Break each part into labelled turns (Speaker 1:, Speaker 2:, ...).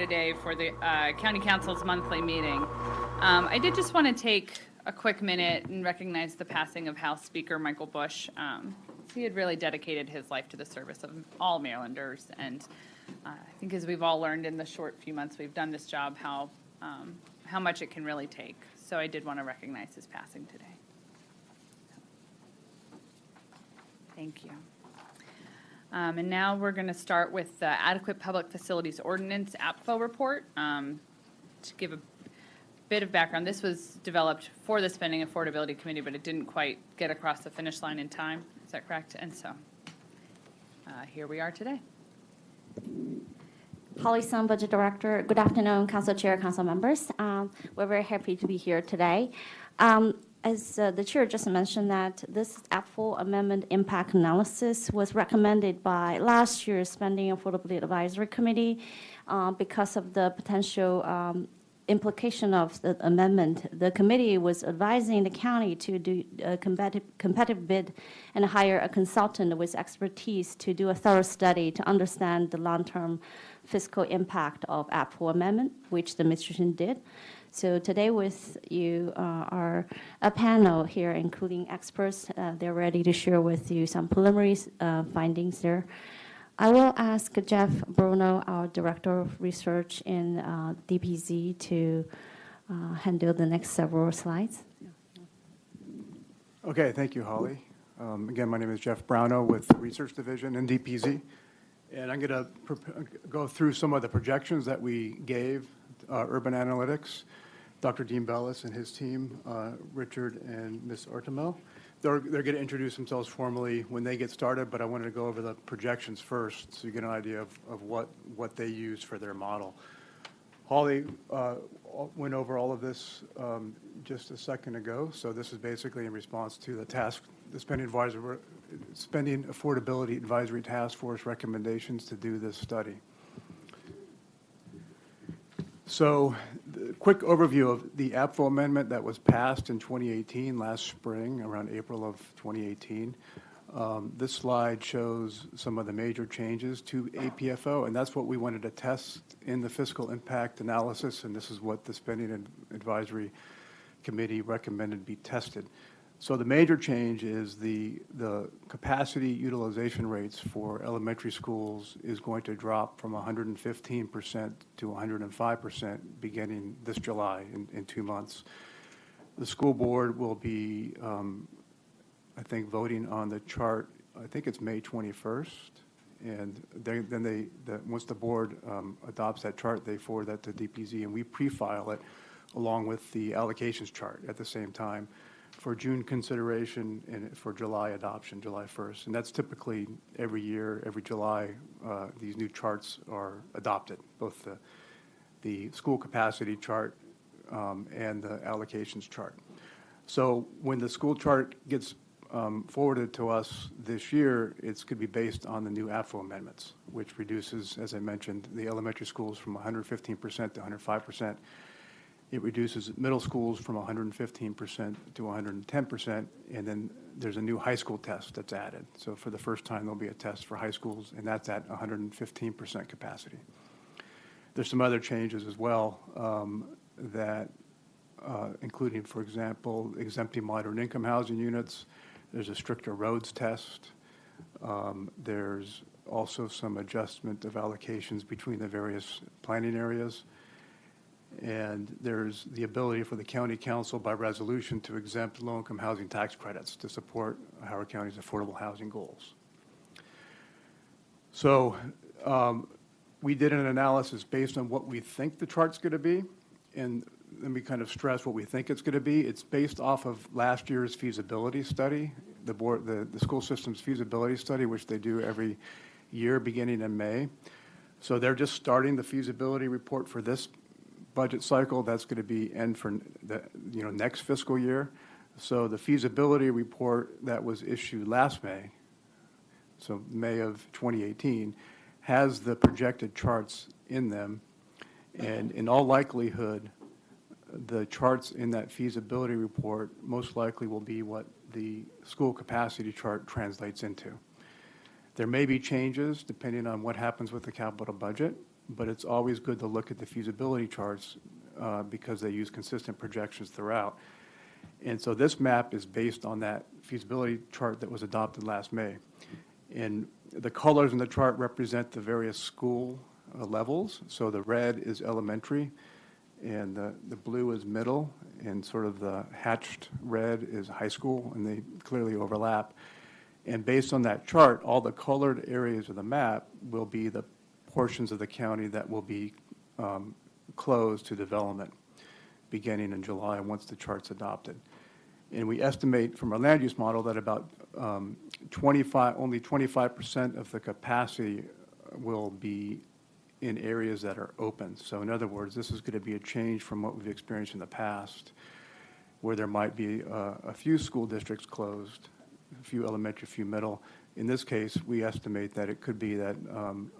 Speaker 1: today for the County Council's monthly meeting. I did just want to take a quick minute and recognize the passing of House Speaker Michael Bush. He had really dedicated his life to the service of all Marylanders, and I think as we've all learned in the short few months we've done this job, how much it can really take. So I did want to recognize his passing today. Thank you. And now we're going to start with the Adequate Public Facilities Ordinance Apfo report. To give a bit of background, this was developed for the Spending Affordability Committee, but it didn't quite get across the finish line in time. Is that correct? And so here we are today.
Speaker 2: Holly Sun, Budget Director. Good afternoon, Council Chair, Council members. We're very happy to be here today. As the Chair just mentioned, that this Apfo Amendment Impact Analysis was recommended by last year's Spending Affordability Advisory Committee because of the potential implication of the amendment. The committee was advising the county to do a competitive bid and hire a consultant with expertise to do a thorough study to understand the long-term fiscal impact of Apfo amendment, which the administration did. So today with you are a panel here, including experts. They're ready to share with you some preliminary findings there. I will ask Jeff Bruno, our Director of Research in DPZ, to handle the next several slides.
Speaker 3: Okay, thank you, Holly. Again, my name is Jeff Bruno with the Research Division in DPZ, and I'm going to go through some of the projections that we gave Urban Analytics, Dr. Dean Bellis and his team, Richard and Ms. Ortemo. They're going to introduce themselves formally when they get started, but I wanted to go over the projections first so you get an idea of what they use for their model. Holly went over all of this just a second ago, so this is basically in response to the Spending Affordability Advisory Task Force recommendations to do this study. So, quick overview of the Apfo amendment that was passed in 2018, last spring, around April of 2018. This slide shows some of the major changes to APFO, and that's what we wanted to test in the fiscal impact analysis, and this is what the Spending Advisory Committee recommended be tested. So the major change is the capacity utilization rates for elementary schools is going to drop from 115% to 105% beginning this July in 2 months. The school board will be, I think, voting on the chart, I think it's May 21st, and once the board adopts that chart, they forward that to DPZ, and we pre-file it along with the allocations chart at the same time for June consideration and for July adoption, July 1st. And that's typically every year, every July, these new charts are adopted, both the school capacity chart and the allocations chart. So when the school chart gets forwarded to us this year, it's going to be based on the new Apfo amendments, which reduces, as I mentioned, the elementary schools from 115% to 105%. It reduces middle schools from 115% to 110%, and then there's a new high school test that's added. So for the first time, there'll be a test for high schools, and that's at 115% capacity. There's some other changes as well including, for example, exempting moderate income housing units. There's a stricter roads test. There's also some adjustment of allocations between the various planning areas. And there's the ability for the county council by resolution to exempt low-income housing tax credits to support Howard County's affordable housing goals. So we did an analysis based on what we think the chart's going to be, and let me kind of stress what we think it's going to be. It's based off of last year's feasibility study, the school system's feasibility study, which they do every year beginning in May. So they're just starting the feasibility report for this budget cycle. That's going to be end for the next fiscal year. So the feasibility report that was issued last May, so May of 2018, has the projected charts in them, and in all likelihood, the charts in that feasibility report most likely will be what the school capacity chart translates into. There may be changes depending on what happens with the capital budget, but it's always good to look at the feasibility charts because they use consistent projections throughout. And so this map is based on that feasibility chart that was adopted last May. And the colors in the chart represent the various school levels. So the red is elementary, and the blue is middle, and sort of the hatched red is high school, and they clearly overlap. And based on that chart, all the colored areas of the map will be the portions of the county that will be closed to development beginning in July once the chart's adopted. And we estimate from our land use model that about only 25% of the capacity will be in areas that are open. So in other words, this is going to be a change from what we've experienced in the past, where there might be a few school districts closed, a few elementary, a few middle. In this case, we estimate that it could be that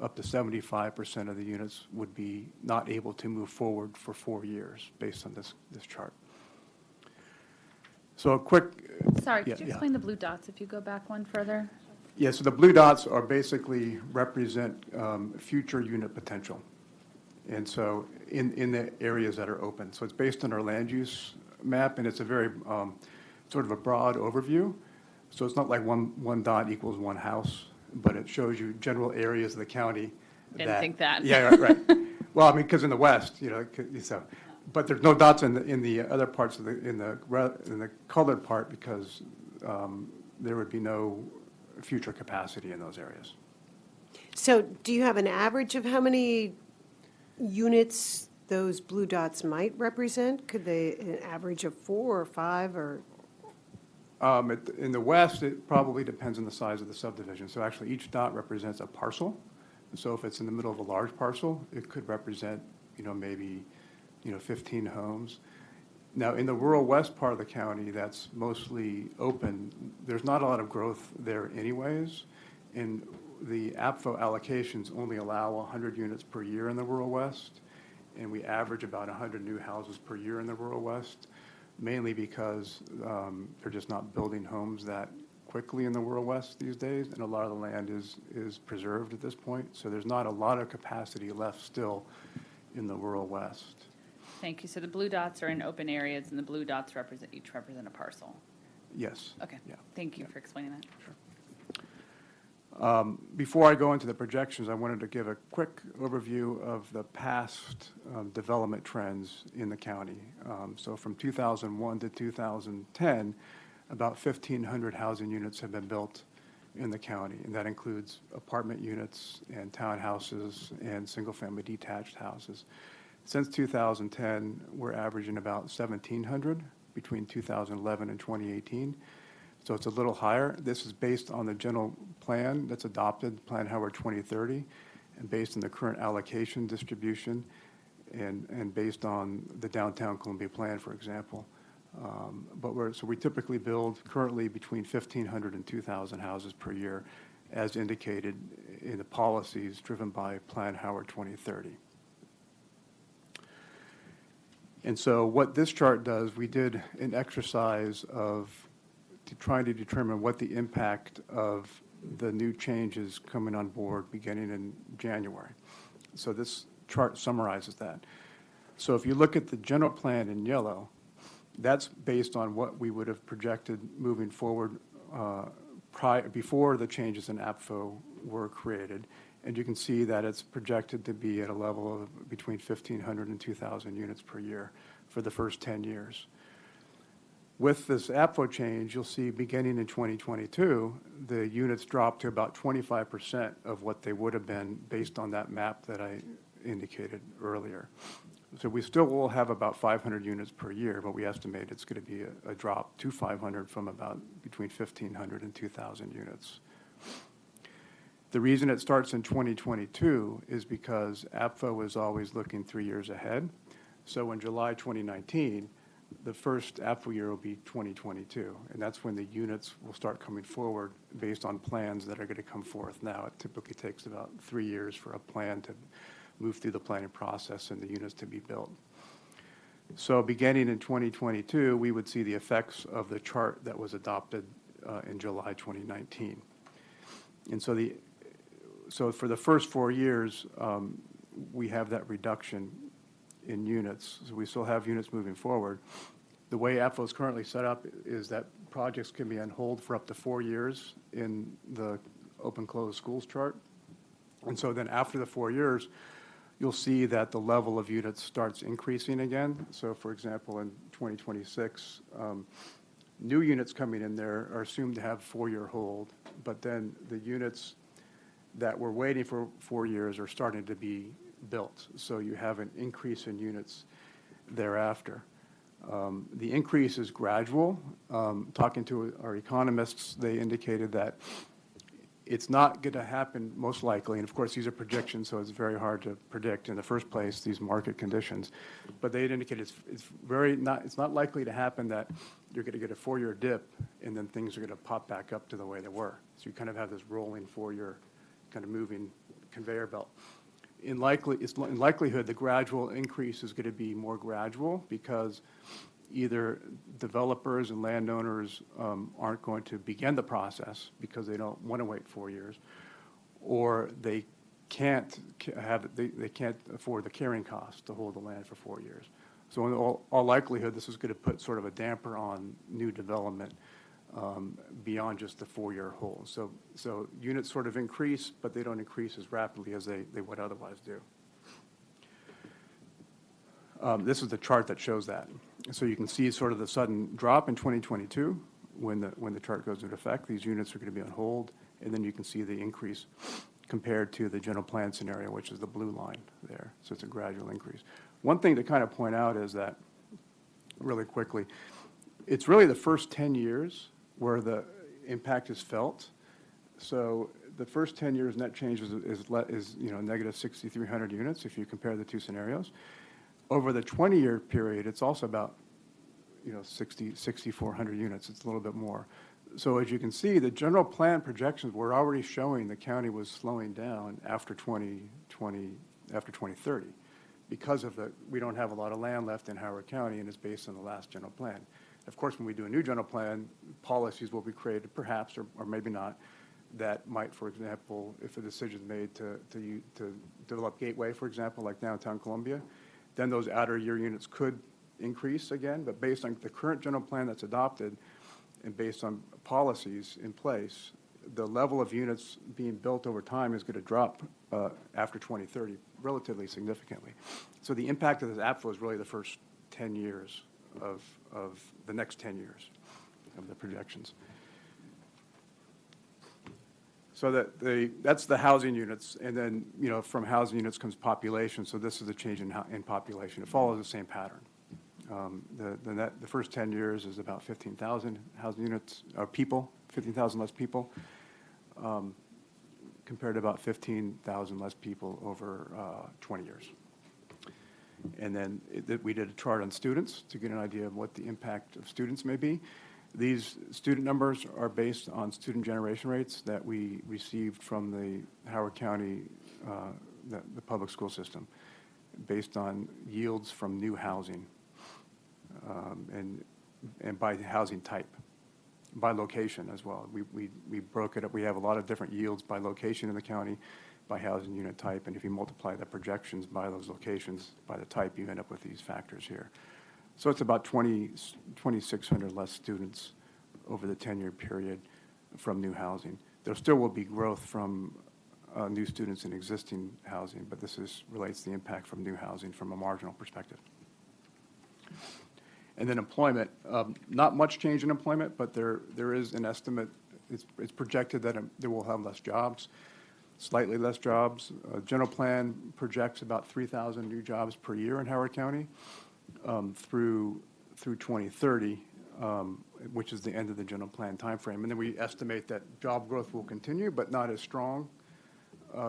Speaker 3: up to 75% of the units would be not able to move forward for 4 years based on this chart. So a quick.
Speaker 1: Sorry,
Speaker 3: Yeah,
Speaker 1: could you
Speaker 3: yeah.
Speaker 1: explain the blue dots if you go back one further?
Speaker 3: Yeah, so the blue dots are basically represent future unit potential. And so in the areas that are open. So it's based on our land use map, and it's a very sort of a broad overview. So it's not like one dot equals one house, but it shows you general areas of the county.
Speaker 1: Didn't think that.
Speaker 3: Yeah, right. Well, I mean, because in the west, so, but there's no dots in the other parts of in the colored part because there would be no future capacity in those areas.
Speaker 4: So do you have an average of how many units those blue dots might represent? Could they, an average of 4 or 5 or?
Speaker 3: In the west, it probably depends on the size of the subdivision. So actually, each dot represents a parcel. So if it's in the middle of a large parcel, it could represent, maybe, 15 homes. Now, in the rural west part of the county, that's mostly open. There's not a lot of growth there anyways. And the APFO allocations only allow 100 units per year in the rural west. And we average about 100 new houses per year in the rural west, mainly because they're just not building homes that quickly in the rural west these days. And a lot of the land is preserved at this point. So there's not a lot of capacity left still in the rural west.
Speaker 1: Thank you. So the blue dots are in open areas, and the blue dots each represent a parcel.
Speaker 3: Yes.
Speaker 1: Okay.
Speaker 3: Yeah.
Speaker 1: Thank you for explaining that.
Speaker 3: Before I go into the projections, I wanted to give a quick overview of the past development trends in the county. So from 2001 to 2010, about 1,500 housing units have been built in the county, and that includes apartment units and townhouses and single-family detached houses. Since 2010, we're averaging about 1,700 between 2011 and 2018. So it's a little higher. This is based on the general plan that's adopted, Plan Howard 2030, and based on the current allocation distribution and based on the Downtown Columbia Plan, for example. So we typically build currently between 1,500 and 2,000 houses per year, as indicated in the policies driven by Plan Howard 2030. And so what this chart does, we did an exercise of trying to determine what the impact of the new changes coming on board beginning in January. So this chart summarizes that. So if you look at the general plan in yellow, that's based on what we would have projected moving forward before the changes in APFO were created. And you can see that it's projected to be at a level of between 1,500 and 2,000 units per year for the first 10 years. With this APFO change, you'll see beginning in 2022, the units drop to about 25% of what they would have been based on that map that I indicated earlier. So we still will have about 500 units per year, but we estimate it's going to be a drop to 500 from about between 1,500 and 2,000 units. The reason it starts in 2022 is because APFO is always looking 3 years ahead. So in July 2019, the first APFO year will be 2022, and that's when the units will start coming forward based on plans that are going to come forth now. It typically takes about 3 years for a plan to move through the planning process and the units to be built. So beginning in 2022, we would see the effects of the chart that was adopted in July 2019. And so for the first 4 years, we have that reduction in units. So we still have units moving forward. The way APFO is currently set up is that projects can be on hold for up to 4 years in the open-closed schools chart. And so then after the 4 years, you'll see that the level of units starts increasing again. So for example, in 2026, new units coming in there are assumed to have 4-year hold, but then the units that were waiting for 4 years are starting to be built. So you have an increase in units thereafter. The increase is gradual. Talking to our economists, they indicated that it's not going to happen most likely, and of course these are projections, so it's very hard to predict in the first place, these market conditions. But they indicated it's not likely to happen that you're going to get a 4-year dip and then things are going to pop back up to the way they were. So you kind of have this rolling 4-year kind of moving conveyor belt. In likelihood, the gradual increase is going to be more gradual because either developers and landowners aren't going to begin the process because they don't want to wait 4 years, or they can't afford the carrying cost to hold the land for 4 years. So in all likelihood, this is going to put sort of a damper on new development beyond just the 4-year hold. So units sort of increase, but they don't increase as rapidly as they would otherwise do. This is the chart that shows that. So you can see sort of the sudden drop in 2022 when the chart goes into effect. These units are going to be on hold, and then you can see the increase compared to the general plan scenario, which is the blue line there. So it's a gradual increase. One thing to kind of point out is that, really quickly, it's really the first 10 years where the impact is felt. So the first 10 years net change is negative 6,300 units if you compare the two scenarios. Over the 20-year period, it's also about 6,400 units. It's a little bit more. So as you can see, the general plan projections were already showing the county was slowing down after 2030 because of we don't have a lot of land left in Howard County, and it's based on the last general plan. Of course, when we do a new general plan, policies will be created, perhaps, or maybe not, that might, for example, if a decision is made to develop Gateway, for example, like downtown Columbia, then those outer year units could increase again. But based on the current general plan that's adopted and based on policies in place, the level of units being built over time is going to drop after 2030 relatively significantly. So the impact of this APFO is really the first 10 years of the next 10 years of the projections. So that's the housing units, and then from housing units comes population. So this is the change in population. It follows the same pattern. The first 10 years is about 15,000 housing units or people, 15,000 less people, compared to about 15,000 less people over 20 years. And then we did a chart on students to get an idea of what the impact of students may be. These student numbers are based on student generation rates that we received from the Howard County, the public school system, based on yields from new housing and by housing type, by location as well. We broke it up. We have a lot of different yields by location in the county, by housing unit type, and if you multiply the projections by those locations, by the type, you end up with these factors here. So it's about 2,600 less students over the 10-year period from new housing. There still will be growth from new students in existing housing, but this relates to the impact from new housing from a marginal perspective. And then employment, not much change in employment, but there is an estimate. It's projected that there will have less jobs, slightly less jobs. General plan projects about 3,000 new jobs per year in Howard County. Through 2030, which is the end of the general plan timeframe. And then we estimate that job growth will continue, but not as strong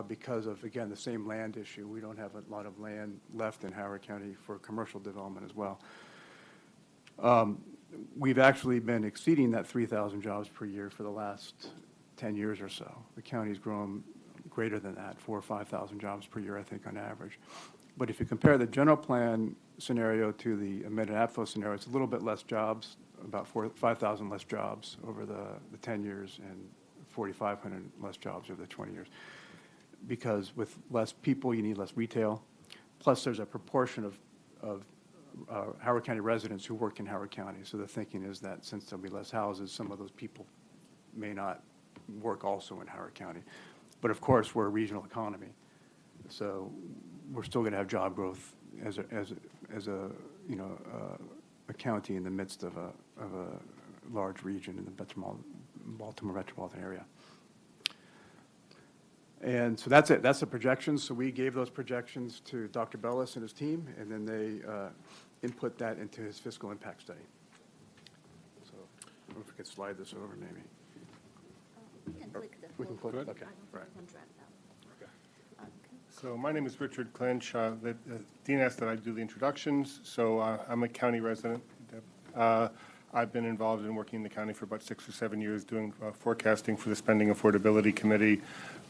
Speaker 3: because of, again, the same land issue. We don't have a lot of land left in Howard County for commercial development as well. We've actually been exceeding that 3,000 jobs per year for the last 10 years or so. The county's grown greater than that, 4,000 or 5,000 jobs per year, I think, on average. But if you compare the general plan scenario to the amended APFO scenario, it's a little bit less jobs, about 5,000 less jobs over the 10 years and 4,500 less jobs over the 20 years. because with less people, you need less retail. Plus, there's a proportion of Howard County residents who work in Howard County. So the thinking is that since there'll be less houses, some of those people may not work also in Howard County. But of course, we're a regional economy. So we're still going to have job growth as a county in the midst of a large region in the Baltimore metropolitan area. And so that's it. That's the projections. So we gave those projections to Dr. Bellis and his team, and then they input that into his fiscal impact study. So I don't know if we could slide this over, maybe.
Speaker 2: We can click the.
Speaker 3: We can click it? Okay, right.
Speaker 5: So my name is Richard Clinch. Dean asked that I do the introductions. So I'm a county resident. I've been involved in working in the county for about 6 or 7 years doing forecasting for the Spending Affordability Committee.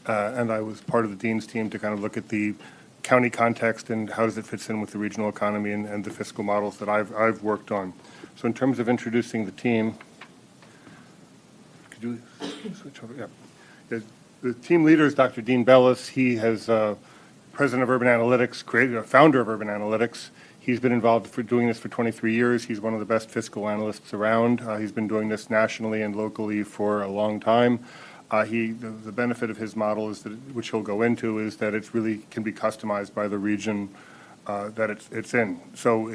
Speaker 5: And I was part of the dean's team to kind of look at the county context and how does it fit in with the regional economy and the fiscal models that I've worked on. So in terms of introducing the team, could you switch over? Yeah. The team leader is Dr. Dean Bellis. He has president of Urban Analytics, founder of Urban Analytics. He's been involved for doing this for 23 years. He's one of the best fiscal analysts around. He's been doing this nationally and locally for a long time. The benefit of his model is that, which he'll go into, is that it really can be customized by the region that it's in. So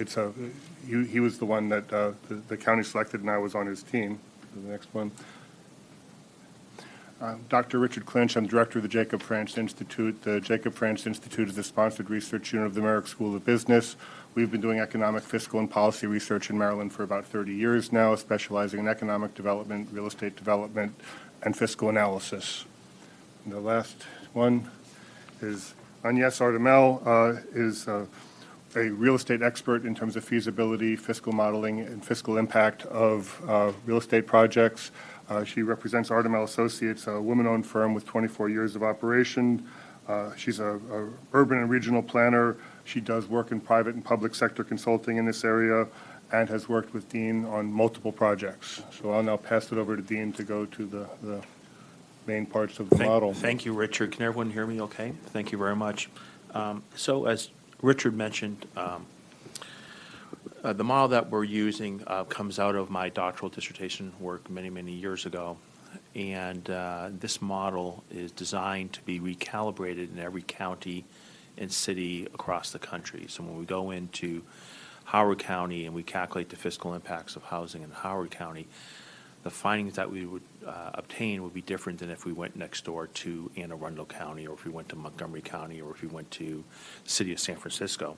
Speaker 5: he was the one that the county selected, and I was on his team. The next one. Dr. Richard Clinch, I'm director of the Jacob Franz Institute. The Jacob Franz Institute is the sponsored research unit of the Merrick School of Business. We've been doing economic, fiscal, and policy research in Maryland for about 30 years now, specializing in economic development, real estate development, and fiscal analysis. And the last one is Agnes Ardemel, is a real estate expert in terms of feasibility, fiscal modeling, and fiscal impact of real estate projects. She represents Ardemel Associates, a woman-owned firm with 24 years of operation. She's a urban and regional planner. She does work in private and public sector consulting in this area and has worked with Dean on multiple projects. So I'll now pass it over to Dean to go to the main parts of the model.
Speaker 6: Thank you, Richard. Can everyone hear me okay? Thank you very much. So as Richard mentioned, the model that we're using comes out of my doctoral dissertation work many, many years ago. And this model is designed to be recalibrated in every county and city across the country. So when we go into Howard County and we calculate the fiscal impacts of housing in Howard County, the findings that we would obtain would be different than if we went next door to Anne Arundel County, or if we went to Montgomery County, or if we went to the city of San Francisco.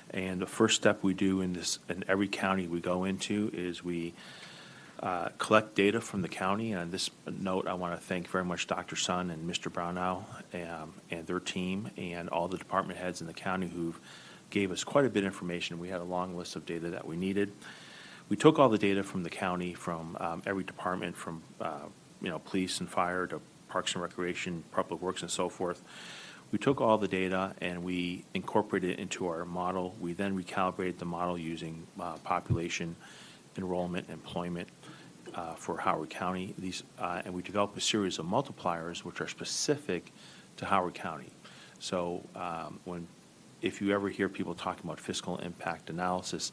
Speaker 6: And the first step we do in every county we go into is we collect data from the county. And on this note, I want to thank very much Dr. Sun and Mr. Brownell and their team and all the department heads in the county who gave us quite a bit of information. We had a long list of data that we needed. We took all the data from the county, from every department, from police and fire to parks and recreation, public works, and so forth. We took all the data and we incorporated it into our model. We then recalibrated the model using population, enrollment, employment for Howard County. And we developed a series of multipliers which are specific to Howard County. So if you ever hear people talking about fiscal impact analysis,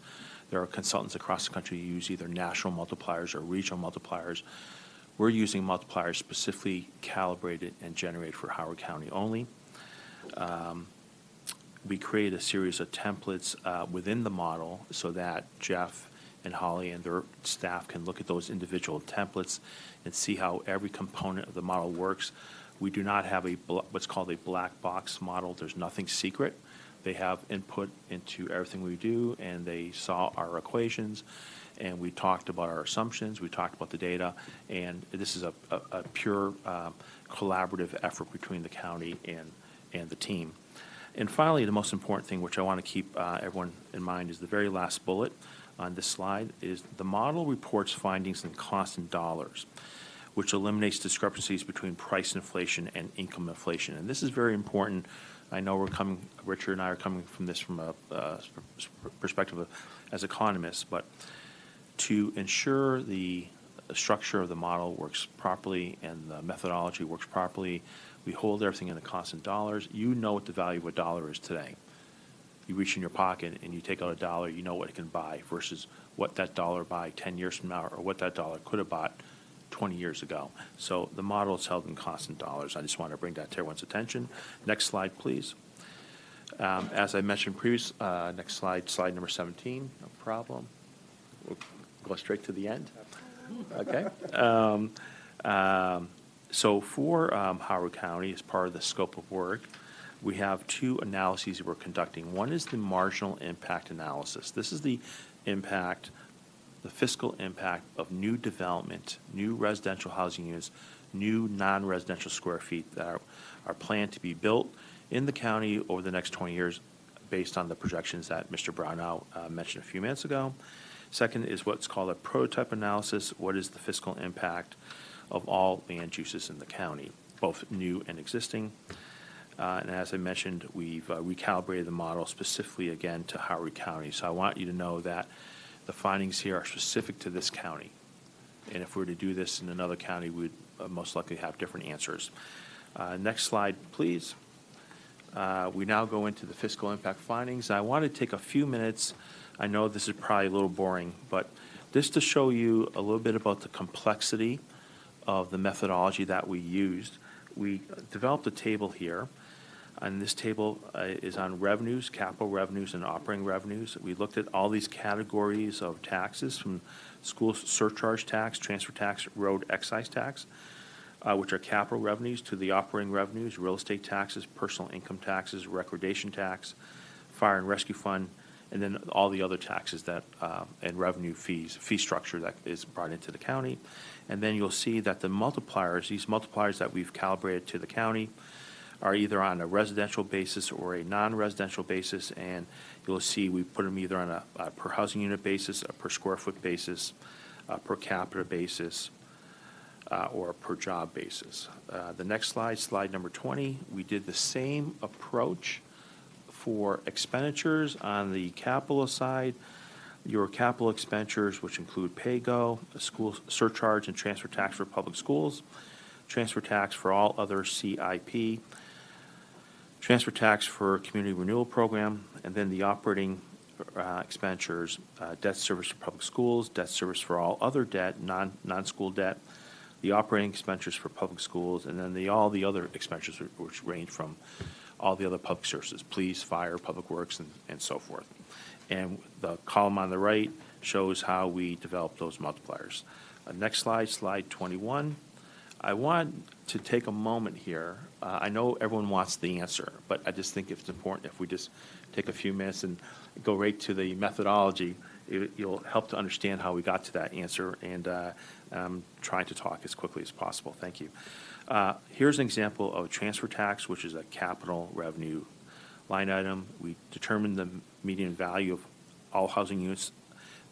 Speaker 6: there are consultants across the country who use either national multipliers or regional multipliers. We're using multipliers specifically calibrated and generated for Howard County only. We created a series of templates within the model so that Jeff and Holly and their staff can look at those individual templates and see how every component of the model works. We do not have what's called a black box model. There's nothing secret. They have input into everything we do, and they saw our equations, and we talked about our assumptions, we talked about the data, and this is a pure collaborative effort between the county and the team. And finally, the most important thing, which I want to keep everyone in mind, is the very last bullet on this slide, is the model reports findings in constant dollars, which eliminates discrepancies between price inflation and income inflation. And this is very important. I know Richard and I are coming from this from a perspective as economists, but to ensure the the structure of the model works properly and the methodology works properly. We hold everything in the constant dollars. You know what the value of a dollar is today. You reach in your pocket and you take out a dollar, you know what it can buy versus what that dollar buy 10 years from now or what that dollar could have bought 20 years ago. So the model is held in constant dollars. I just want to bring that to everyone's attention. Next slide, please. As I mentioned previous, next slide, slide number 17, no problem. We'll go straight to the end. Okay. So for Howard County, as part of the scope of work, we have two analyses that we're conducting. One is the marginal impact analysis. This is the impact, the fiscal impact of new development, new residential housing units, new non-residential square feet that are planned to be built in the county over the next 20 years based on the projections that Mr. Brownell mentioned a few minutes ago. Second is what's called a prototype analysis. What is the fiscal impact of all land uses in the county, both new and existing? And as I mentioned, we've recalibrated the model specifically, again, to Howard County. So I want you to know that the findings here are specific to this county. And if we were to do this in another county, we'd most likely have different answers. Next slide, please. We now go into the fiscal impact findings. I want to take a few minutes. I know this is probably a little boring, but just to show you a little bit about the complexity of the methodology that we used. We developed a table here. And this table is on revenues, capital revenues, and operating revenues. We looked at all these categories of taxes from school surcharge tax, transfer tax, road excise tax, which are capital revenues, to the operating revenues, real estate taxes, personal income taxes, recordation tax, fire and rescue fund, and then all the other taxes that and revenue fees, fee structure that is brought into the county. And then you'll see that the multipliers, these multipliers that we've calibrated to the county, are either on a residential basis or a non-residential basis, and you'll see we put them either on a per housing unit basis, a per square foot basis, a per capita basis, or a per job basis. The next slide, slide number 20, we did the same approach for expenditures on the capital side. Your capital expenditures, which include pay-go, school surcharge and transfer tax for public schools, transfer tax for all other CIP, transfer tax for community renewal program, and then the operating expenditures, debt service for public schools, debt service for all other debt, non-school debt, the operating expenditures for public schools, and then all the other expenditures which range from all the other public services, police, fire, public works, and so forth. And the column on the right shows how we develop those multipliers. Next slide, slide 21. I want to take a moment here. I know everyone wants the answer, but I just think it's important if we just take a few minutes and go right to the methodology. You'll help to understand how we got to that answer, and I'm trying to talk as quickly as possible. Thank you. Here's an example of transfer tax, which is a capital revenue line item. We determined the median value of all housing units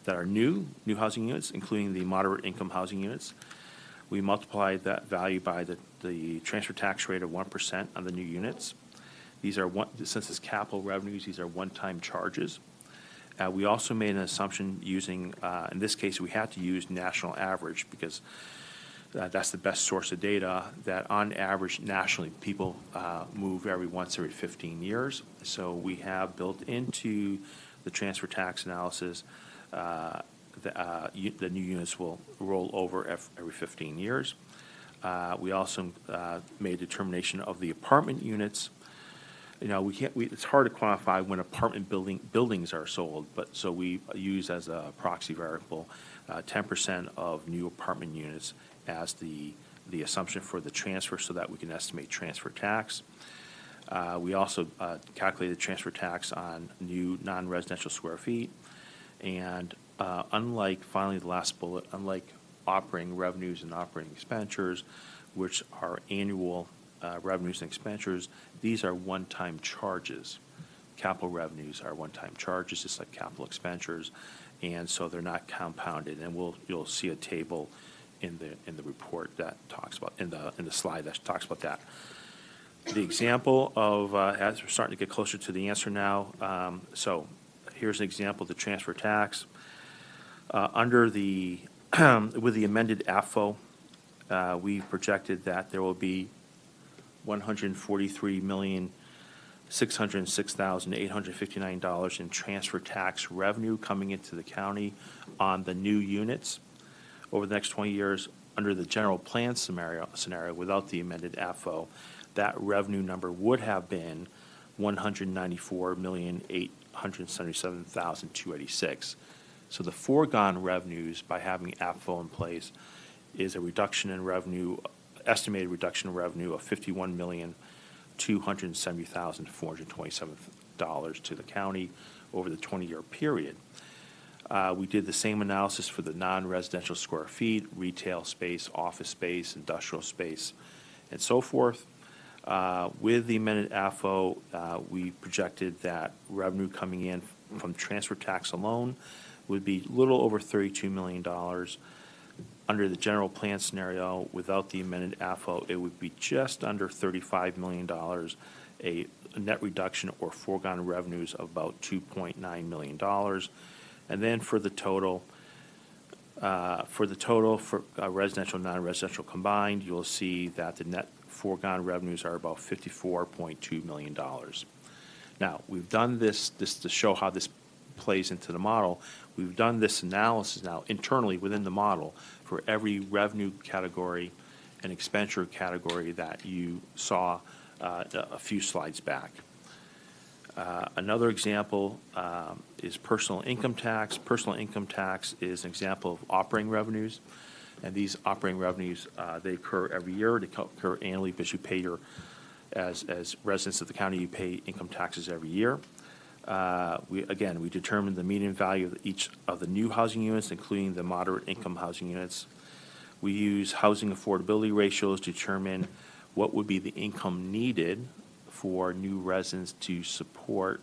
Speaker 6: that are new housing units, including the moderate income housing units. We multiplied that value by the transfer tax rate of 1% on the new units. These are, since it's capital revenues, these are one-time charges. We also made an assumption using, in this case, we had to use national average because that's the best source of data, that on average, nationally, people move every 15 years. So we have built into the transfer tax analysis the new units will roll over every 15 years. We also made a determination of the apartment units. You know, it's hard to quantify when apartment buildings are sold, but so we use as a proxy variable 10% of new apartment units as the assumption for the transfer so that we can estimate transfer tax. We also calculated transfer tax on new non-residential square feet. And finally, the last bullet, unlike operating revenues and operating expenditures, which are annual revenues and expenditures, these are one-time charges. Capital revenues are one-time charges, just like capital expenditures, and so they're not compounded. And you'll see a table in the report that talks about in the slide that talks about that. The example of as we're starting to get closer to the answer now, so here's an example of the transfer tax. Under the With the amended AFO, we projected that there will be $143,606,859 in transfer tax revenue coming into the county on the new units over the next 20 years. Under the general plan scenario without the amended AFO, that revenue number would have been $194,877,286. So the foregone revenues by having AFO in place is a reduction in revenue, estimated reduction in revenue of $51,270,427 to the county over the 20-year period. We did the same analysis for the non-residential square feet, retail space, office space, industrial space, and so forth. With the amended AFO, we projected that revenue coming in from transfer tax alone would be a little over $32 million. Under the general plan scenario, without the amended AFO, it would be just under $35 million, a net reduction or foregone revenues of about $2.9 million. And then for the total, residential, non-residential combined, you'll see that the net foregone revenues are about $54.2 million. Now, we've done this to show how this plays into the model. We've done this analysis now internally within the model for every revenue category and expenditure category that you saw a few slides back. Another example is personal income tax. Personal income tax is an example of operating revenues. And these operating revenues, they occur every year. They occur annually because you pay as residents of the county, you pay income taxes every year. We determined the median value of each of the new housing units, including the moderate income housing units. We use housing affordability ratios to determine what would be the income needed for new residents to support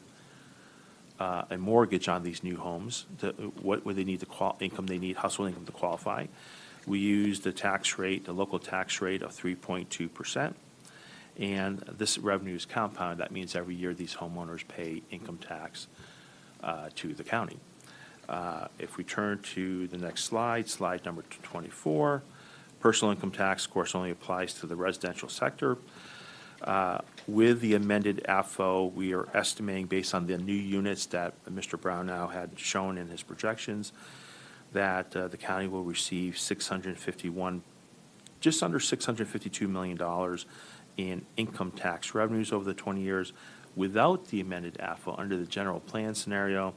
Speaker 6: a mortgage on these new homes. What would they need, income they need, household income to qualify. We use the tax rate, the local tax rate of 3.2%. And this revenue is compounded. That means every year these homeowners pay income tax to the county. If we turn to the next slide, slide number 24, personal income tax, of course, only applies to the residential sector. With the amended AFO, we are estimating, based on the new units that Mr. Brown now had shown in his projections, that the county will receive just under $652 million in income tax revenues over the 20 years. Without the amended AFO, under the general plan scenario,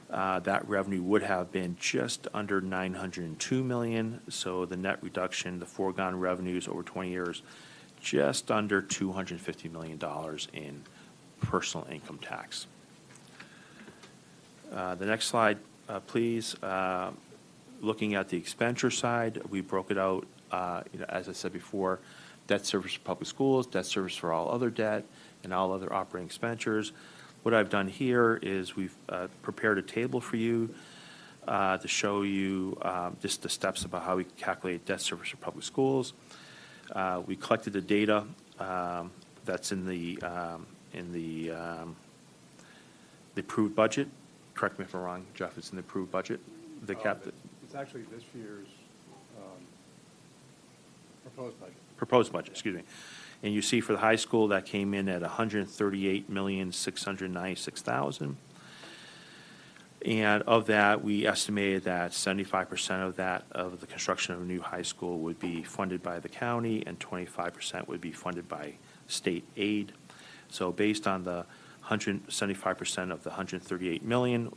Speaker 6: that revenue would have been just under $902 million. So the net reduction, the foregone revenues over 20 years, just under $250 million in personal income tax. The next slide, please. Looking at the expenditure side, we broke it out, as I said before, debt service for public schools, debt service for all other debt, and all other operating expenditures. What I've done here is we've prepared a table for you to show you just the steps about how we calculate debt service for public schools. We collected the data that's in the approved budget. Correct me if I'm wrong, Jeff, it's in the approved budget?
Speaker 3: It's actually this year's proposed budget.
Speaker 6: Proposed budget, excuse me. And you see for the high school, that came in at $138,696,000. And of that, we estimated that 75% of the construction of a new high school would be funded by the county and 25% would be funded by state aid. So based on the 75% of the $138 million,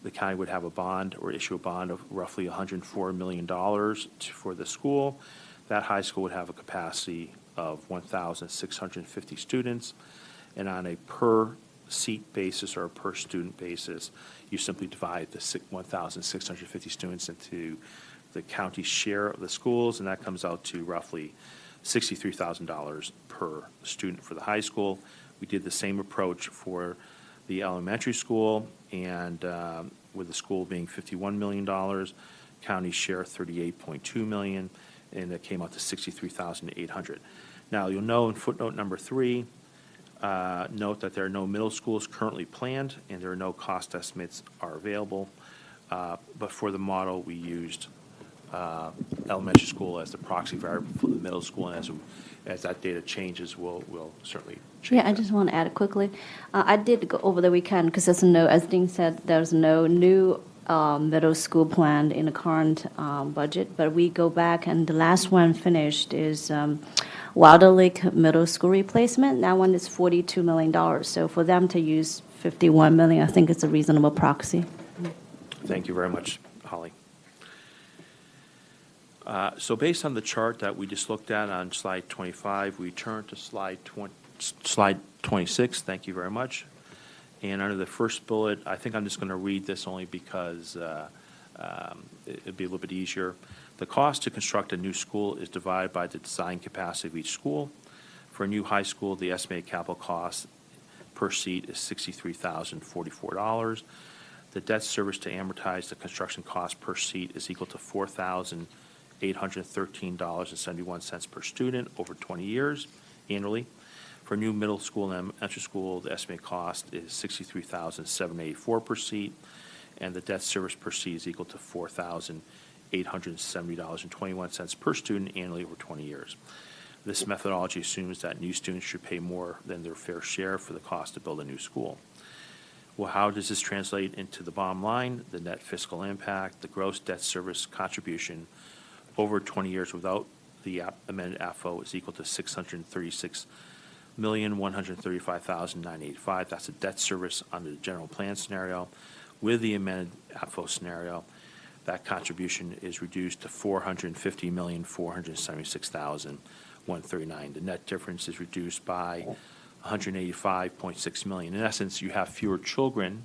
Speaker 6: the county would have a bond or issue a bond of roughly $104 million for the school. That high school would have a capacity of 1,650 students, and on a per seat basis or a per student basis, you simply divide the 1,650 students into the county share of the schools, and that comes out to roughly $63,000 per student for the high school. We did the same approach for the elementary school, and with the school being $51 million, county share $38.2 million, and it came out to $63,800. Now, you'll know in footnote number 3, note that there are no middle schools currently planned, and there are no cost estimates are available. But for the model, we used elementary school as the proxy variable for the middle school, and as that data changes, we'll certainly change
Speaker 2: Yeah, I
Speaker 6: that.
Speaker 2: just want to add quickly. I did go over the weekend because there's no, as Dean said, there's no new middle school planned in the current budget. But we go back, and the last one finished is Wilder Lake Middle School replacement. That one is $42 million. So for them to use $51 million, I think it's a reasonable proxy.
Speaker 6: Thank you very much, Holly. So based on the chart that we just looked at on slide 25, we turn to slide 26. Thank you very much. And under the first bullet, I think I'm just going to read this only because it'd be a little bit easier. The cost to construct a new school is divided by the design capacity of each school. For a new high school, the estimated capital cost per seat is $63,044. The debt service to amortize the construction cost per seat is equal to $4,813.71 per student over 20 years annually. For new middle school and elementary school, the estimated cost is $63,784 per seat, and the debt service per seat is equal to $4,870.21 per student annually over 20 years. This methodology assumes that new students should pay more than their fair share for the cost to build a new school. Well, how does this translate into the bottom line? The net fiscal impact, the gross debt service contribution over 20 years without the amended AFO is equal to $636,135,985. That's a debt service under the general plan scenario. With the amended AFO scenario, that contribution is reduced to $450,476,139. The net difference is reduced by $185.6 million. In essence, you have fewer children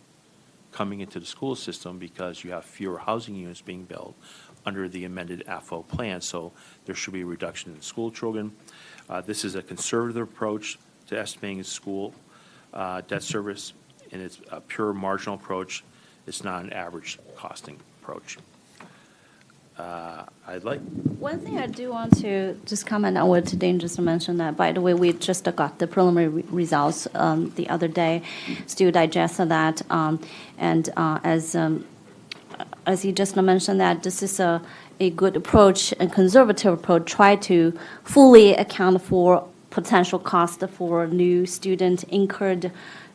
Speaker 6: coming into the school system because you have fewer housing units being built under the amended AFO plan, so there should be a reduction in school children. This is a conservative approach to estimating school debt service, and it's a pure marginal approach. It's not an average costing approach.
Speaker 2: One thing I do want to just comment on what Dane just mentioned that, by the way, we just got the preliminary results the other day, still digested that, and as he just mentioned that this is a good approach, a conservative approach, try to fully account for potential cost for new student incurred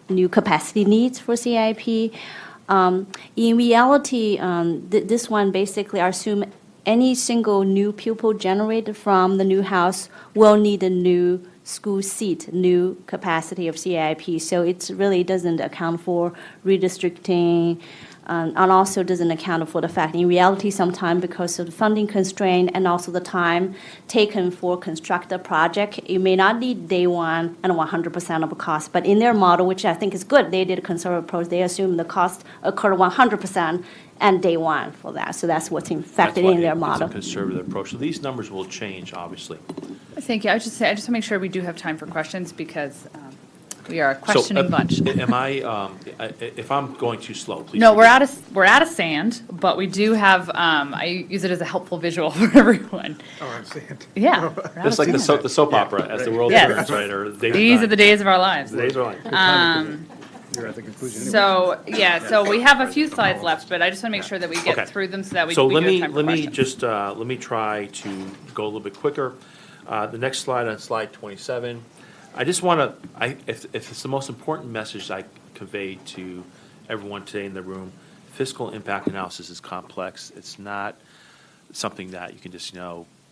Speaker 2: new capacity needs for CIP. In reality, this one basically assume any single new pupil generated from the new house will need a new school seat, new capacity of CIP. So it really doesn't account for redistricting, and also doesn't account for the fact in reality sometimes because of the funding constraint and also the time taken for construct the project, you may not need day one and 100% of the cost. But in their model, which I think is good, they did a conservative approach. They assume the cost occurred 100% and day one for that. So that's what's factored in their model.
Speaker 6: It's a conservative approach. So these numbers will change, obviously.
Speaker 1: Thank you. I just want to make sure we do have time for questions because we are a questioning
Speaker 6: So,
Speaker 1: bunch.
Speaker 6: Am if I'm going too slow, please.
Speaker 1: No,
Speaker 6: forgive
Speaker 1: we're out of sand, but we do have, I use it as a helpful visual for everyone.
Speaker 3: Oh, I understand.
Speaker 1: Yeah. we're out
Speaker 6: Just
Speaker 1: of
Speaker 6: like
Speaker 1: sand.
Speaker 6: the soap opera as the world
Speaker 1: Yes.
Speaker 6: turns, right? Or
Speaker 1: These are the days of our lives.
Speaker 6: The days are like.
Speaker 3: You're at the conclusion anyway.
Speaker 1: So, yeah, so we have a few slides left, but I just want to make sure that we
Speaker 6: Okay.
Speaker 1: get through them so that we
Speaker 6: So
Speaker 1: do
Speaker 6: let
Speaker 1: have
Speaker 6: me,
Speaker 1: time for
Speaker 6: let me
Speaker 1: questions.
Speaker 6: just, let me try to go a little bit quicker. The next slide on slide 27, I just want to, if it's the most important message I convey to everyone today in the room, fiscal impact analysis is complex. It's not something that you can just,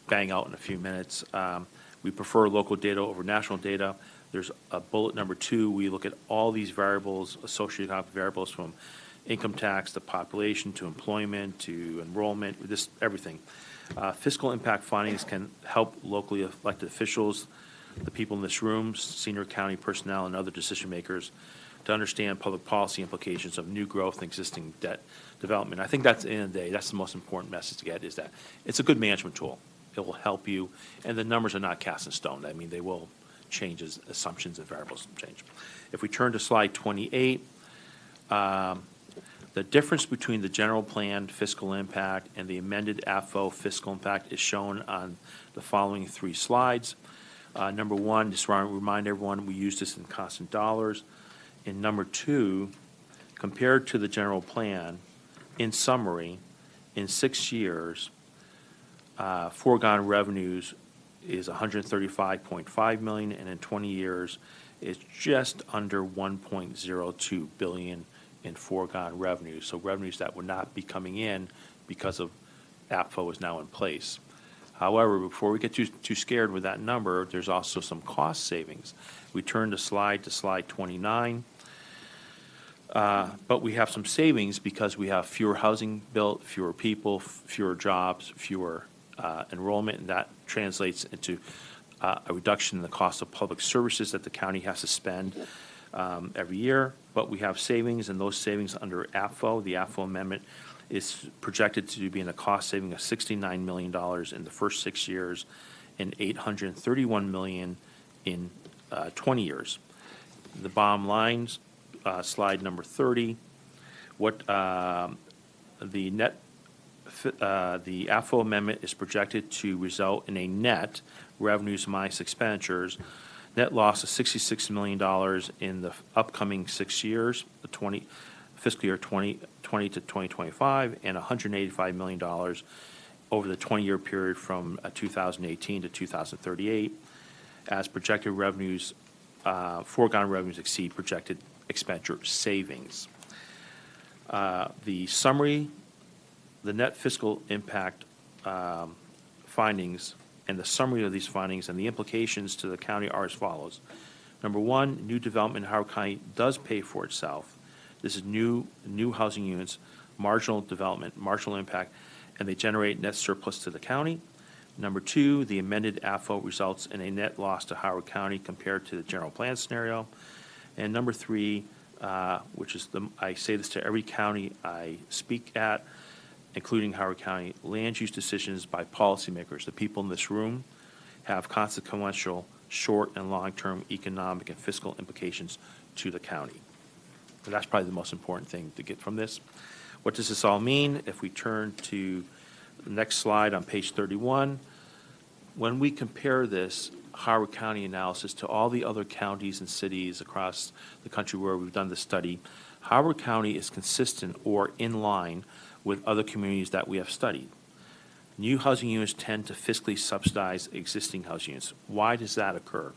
Speaker 6: bang out in a few minutes. We prefer local data over national data. There's a bullet number 2. We look at all these variables, socioeconomic variables, from income tax to population to employment to enrollment, just everything. Fiscal impact findings can help locally elected officials, the people in this room, senior county personnel, and other decision makers to understand public policy implications of new growth and existing debt development. I think that's, at the end of the day, that's the most important message to get, is that it's a good management tool. It will help you, and the numbers are not cast in stone. I mean, they will change as assumptions and variables change. If we turn to slide 28, the difference between the general plan fiscal impact and the amended AFO fiscal impact is shown on the following 3 slides. Number 1, just want to remind everyone, we use this in constant dollars. In number 2, compared to the general plan, in summary, in 6 years, foregone revenues is $135.5 million, and in 20 years, it's just under $1.02 billion in foregone revenues. So revenues that would not be coming in because of APFO is now in place. However, before we get too scared with that number, there's also some cost savings. We turn to slide 29. But we have some savings because we have fewer housing built, fewer people, fewer jobs, fewer enrollment, and that translates into a reduction in the cost of public services that the county has to spend every year. But we have savings, and those savings under APFO, the APFO amendment, is projected to be in a cost saving of $69 million in the first 6 years and $831 million in 20 years. The bottom lines, slide number 30, what the APFO amendment is projected to result in a net revenues minus expenditures net loss of $66 million in the upcoming 6 years, the fiscal year 2020 to 2025, and $185 million over the 20-year period from 2018 to 2038, as projected revenues, foregone revenues exceed projected expenditure savings. The summary, the net fiscal impact findings, and the summary of these findings and the implications to the county are as follows. Number one, new development in Howard County does pay for itself. This is new housing units, marginal development, marginal impact, and they generate net surplus to the county. Number two, the amended APFO results in a net loss to Howard County compared to the general plan scenario. And number three, which is I say this to every county I speak at, including Howard County, land use decisions by policymakers, the people in this room, have consequential short and long-term economic and fiscal implications to the county. And that's probably the most important thing to get from this. What does this all mean? If we turn to the next slide on page 31, when we compare this Howard County analysis to all the other counties and cities across the country where we've done this study, Howard County is consistent or in line with other communities that we have studied. New housing units tend to fiscally subsidize existing housing units. Why does that occur?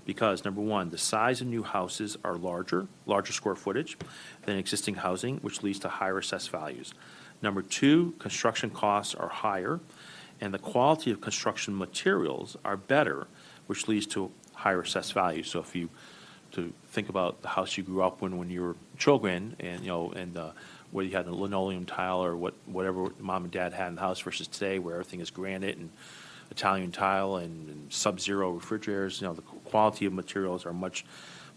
Speaker 6: Because, number one, the size of new houses are larger square footage than existing housing, which leads to higher assessed values. Number two, construction costs are higher, and the quality of construction materials are better, which leads to higher assessed values. So if you to think about the house you grew up in when you were children, and where you had a linoleum tile or whatever mom and dad had in the house versus today, where everything is granite and Italian tile and sub-zero refrigerators. The quality of materials are much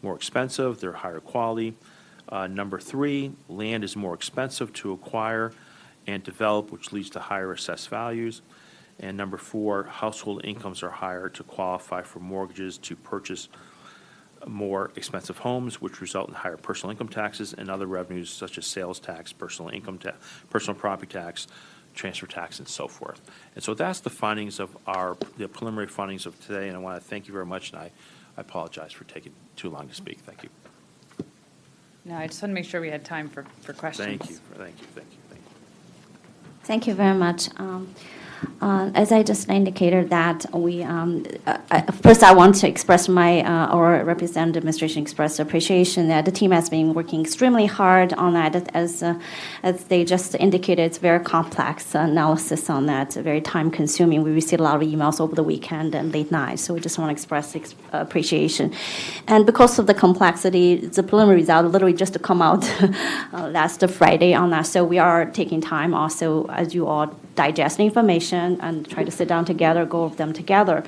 Speaker 6: more expensive. They're higher quality. Number three, land is more expensive to acquire and develop, which leads to higher assessed values. And number four, household incomes are higher to qualify for mortgages to purchase more expensive homes, which result in higher personal income taxes and other revenues such as sales tax, personal property tax, transfer tax, and so forth. And so that's the findings of the preliminary findings of today, and I want to thank you very much, and I apologize for taking too long to speak. Thank you.
Speaker 1: No, I just want to make sure we had time for questions.
Speaker 6: Thank you.
Speaker 2: Thank you very much. As I just indicated that we, first I want to express our representative administration express appreciation that the team has been working extremely hard on that. As they just indicated, it's very complex analysis on that, very time consuming. We received a lot of emails over the weekend and late night, so we just want to express appreciation. And because of the complexity, the preliminary result literally just come out last Friday on that, so we are taking time also as you all digest the information and try to sit down together, go over them together.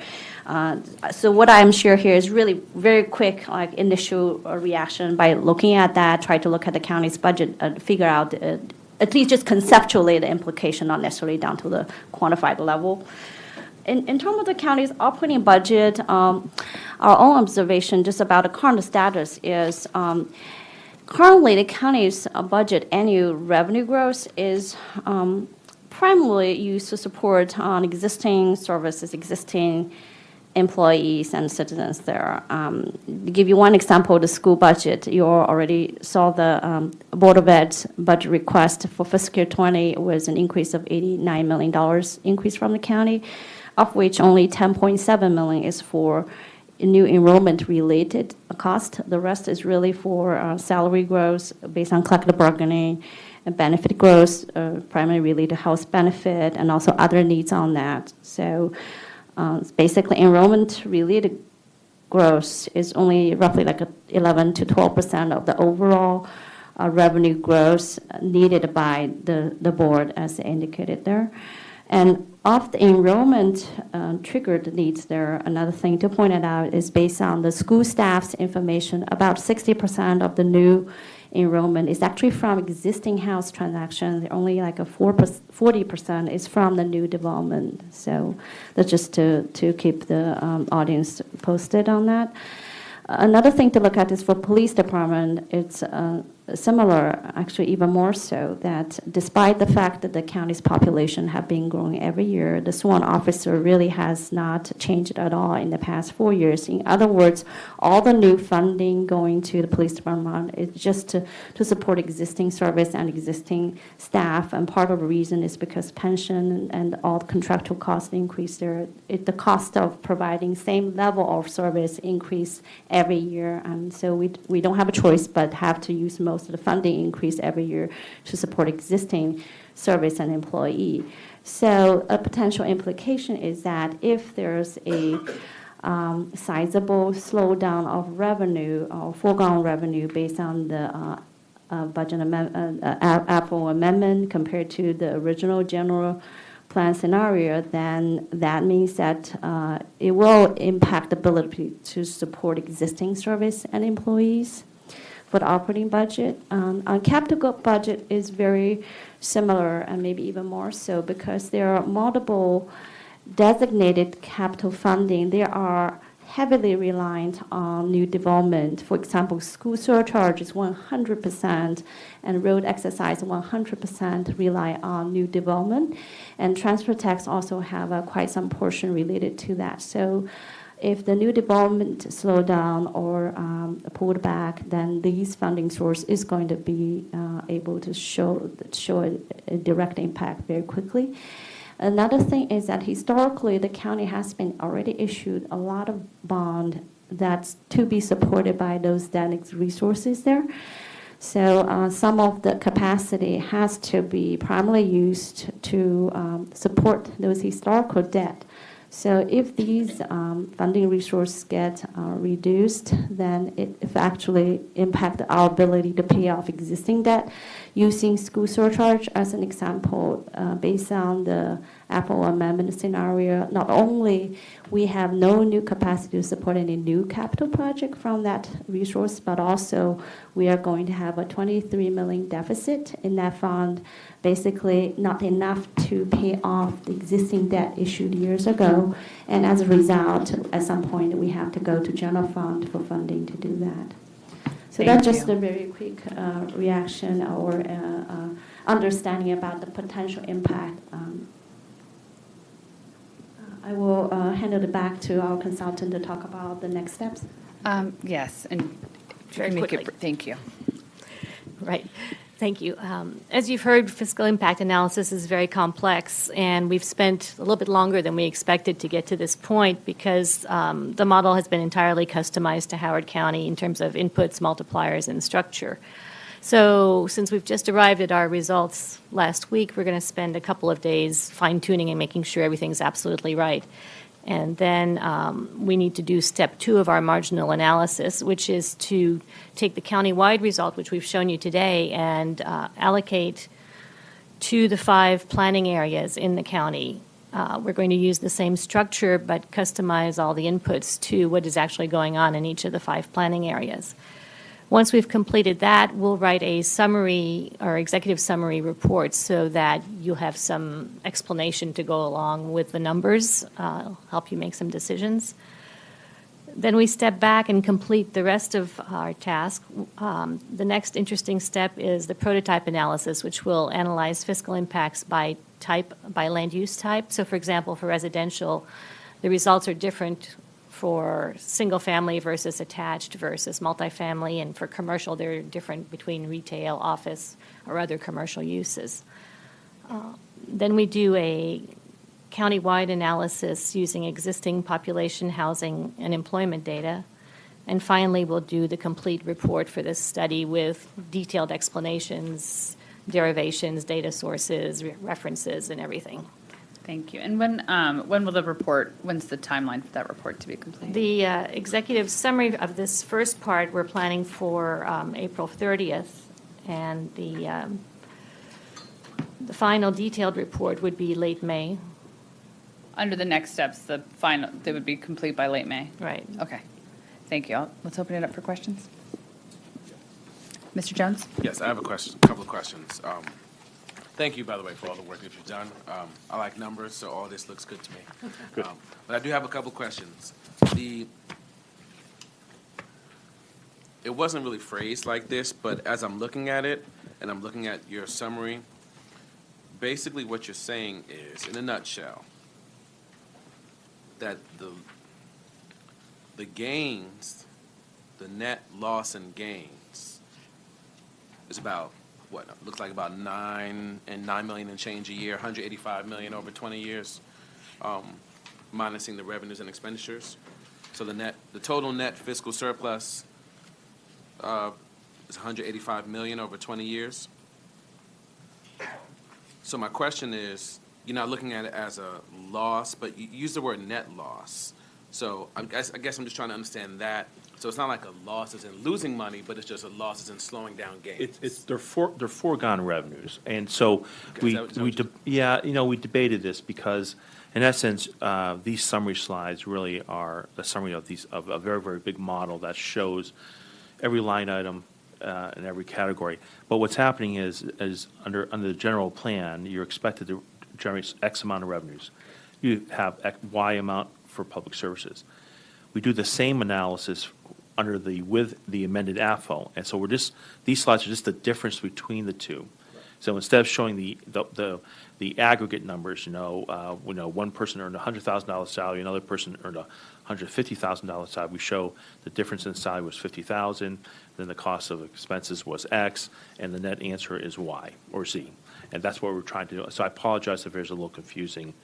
Speaker 2: So what I'm sharing here is really very quick, initial reaction by looking at that, try to look at the county's budget and figure out at least just conceptually the implication, not necessarily down to the quantified level. In terms of the county's operating budget, our own observation just about the current status is currently the county's budget annual revenue growth is primarily used to support on existing services, existing employees and citizens there. To give you one example, the school budget, you already saw the Board of Ed's budget request for fiscal year 20 was an increase of $89 million increase from the county, of which only $10.7 million is for new enrollment-related cost. The rest is really for salary growth based on collective bargaining and benefit growth, primarily related to health benefit, and also other needs on that. So it's basically enrollment-related growth is only roughly like 11 to 12% of the overall revenue growth needed by the board, as indicated there. And of the enrollment triggered needs there, another thing to point it out is based on the school staff's information, about 60% of the new enrollment is actually from existing house transactions. Only like a 40% is from the new development. So that's just to keep the audience posted on that. Another thing to look at is for police department, it's similar, actually even more so, that despite the fact that the county's population have been growing every year, the sworn officer really has not changed at all in the past 4 years. In other words, all the new funding going to the police department is just to support existing service and existing staff, and part of the reason is because pension and all the contractual costs increase there. The cost of providing same level of service increase every year, and so we don't have a choice but have to use most of the funding increase every year to support existing service and employee. So a potential implication is that if there's a sizable slowdown of revenue or foregone revenue based on the budget Apfo amendment compared to the original general plan scenario, then that means that it will impact the ability to support existing service and employees for the operating budget. Our capital budget is very similar, and maybe even more so, because there are multiple designated capital funding. They are heavily reliant on new development. For example, school surcharge is 100%, and road exercise 100% rely on new development. And transfer tax also have quite some portion related to that. So if the new development slow down or pulled back, then these funding source is going to be able to show a direct impact very quickly. Another thing is that historically, the county has been already issued a lot of bond that's to be supported by those debt resources there. So some of the capacity has to be primarily used to support those historical debt. So if these funding resources get reduced, then it actually impact our ability to pay off existing debt. Using school surcharge as an example, based on the Apfo amendment scenario, not only we have no new capacity to support any new capital project from that resource, but also we are going to have a $23 million deficit in that fund, basically not enough to pay off the existing debt issued years ago. And as a result, at some point, we have to go to general fund for funding to do that. So that's just a very quick reaction or understanding about the potential impact. I will hand it back to our consultant to talk about the next steps.
Speaker 1: Yes, and
Speaker 7: Very
Speaker 1: make it-
Speaker 7: quickly.
Speaker 1: Thank you.
Speaker 7: Right. Thank you. As you've heard, fiscal impact analysis is very complex, and we've spent a little bit longer than we expected to get to this point because the model has been entirely customized to Howard County in terms of inputs, multipliers, and structure. So since we've just arrived at our results last week, we're going to spend a couple of days fine-tuning and making sure everything's absolutely right. And then we need to do step 2 of our marginal analysis, which is to take the county-wide result, which we've shown you today, and allocate to the 5 planning areas in the county. We're going to use the same structure, but customize all the inputs to what is actually going on in each of the 5 planning areas. Once we've completed that, we'll write a summary or executive summary report so that you'll have some explanation to go along with the numbers, help you make some decisions. Then we step back and complete the rest of our task. The next interesting step is the prototype analysis, which will analyze fiscal impacts by type, by land use type. So for example, for residential, the results are different for single-family versus attached versus multifamily, and for commercial, they're different between retail, office, or other commercial uses. Then we do a countywide analysis using existing population, housing, and employment data. And finally, we'll do the complete report for this study with detailed explanations, derivations, data sources, references, and everything.
Speaker 1: Thank you. And when will the report, when's the timeline for that report to be completed?
Speaker 7: The executive summary of this first part, we're planning for April 30th, and the final detailed report would be late May.
Speaker 1: Under the next steps, the final, they would be complete by late May?
Speaker 7: Right.
Speaker 1: Okay. Thank you. Let's open it up for questions. Mr. Jones?
Speaker 8: Yes, I have a couple of questions. Thank you, by the way, for all the work that you've done. I like numbers, so all this looks good to me. But I do have a couple of questions. It wasn't really phrased like this, but as I'm looking at it, and I'm looking at your summary, basically what you're saying is, in a nutshell, that the gains, the net loss and gains, is about, what, looks like about $9 million and change a year, $185 million over 20 years, minusing the revenues and expenditures. So the total net fiscal surplus is $185 million over 20 years. So my question is, you're not looking at it as a loss, but you use the word net loss. So I guess I'm just trying to understand that. So it's not like a loss as in losing money, but it's just a loss as in slowing down gains.
Speaker 6: They're foregone revenues, and so we debated this because, in essence, these summary slides really are a summary of a very, very big model that shows every line item in every category. But what's happening is under the general plan, you're expected to generate X amount of revenues. You have Y amount for public services. We do the same analysis with the amended AFO, and so these slides are just the difference between the two. So instead of showing the aggregate numbers, one person earned a $100,000 salary, another person earned a $150,000 salary. We show the difference in salary was $50,000, then the cost of expenses was X, and the net answer is Y or Z, and that's what we're trying to do. So I apologize if there's a little confusing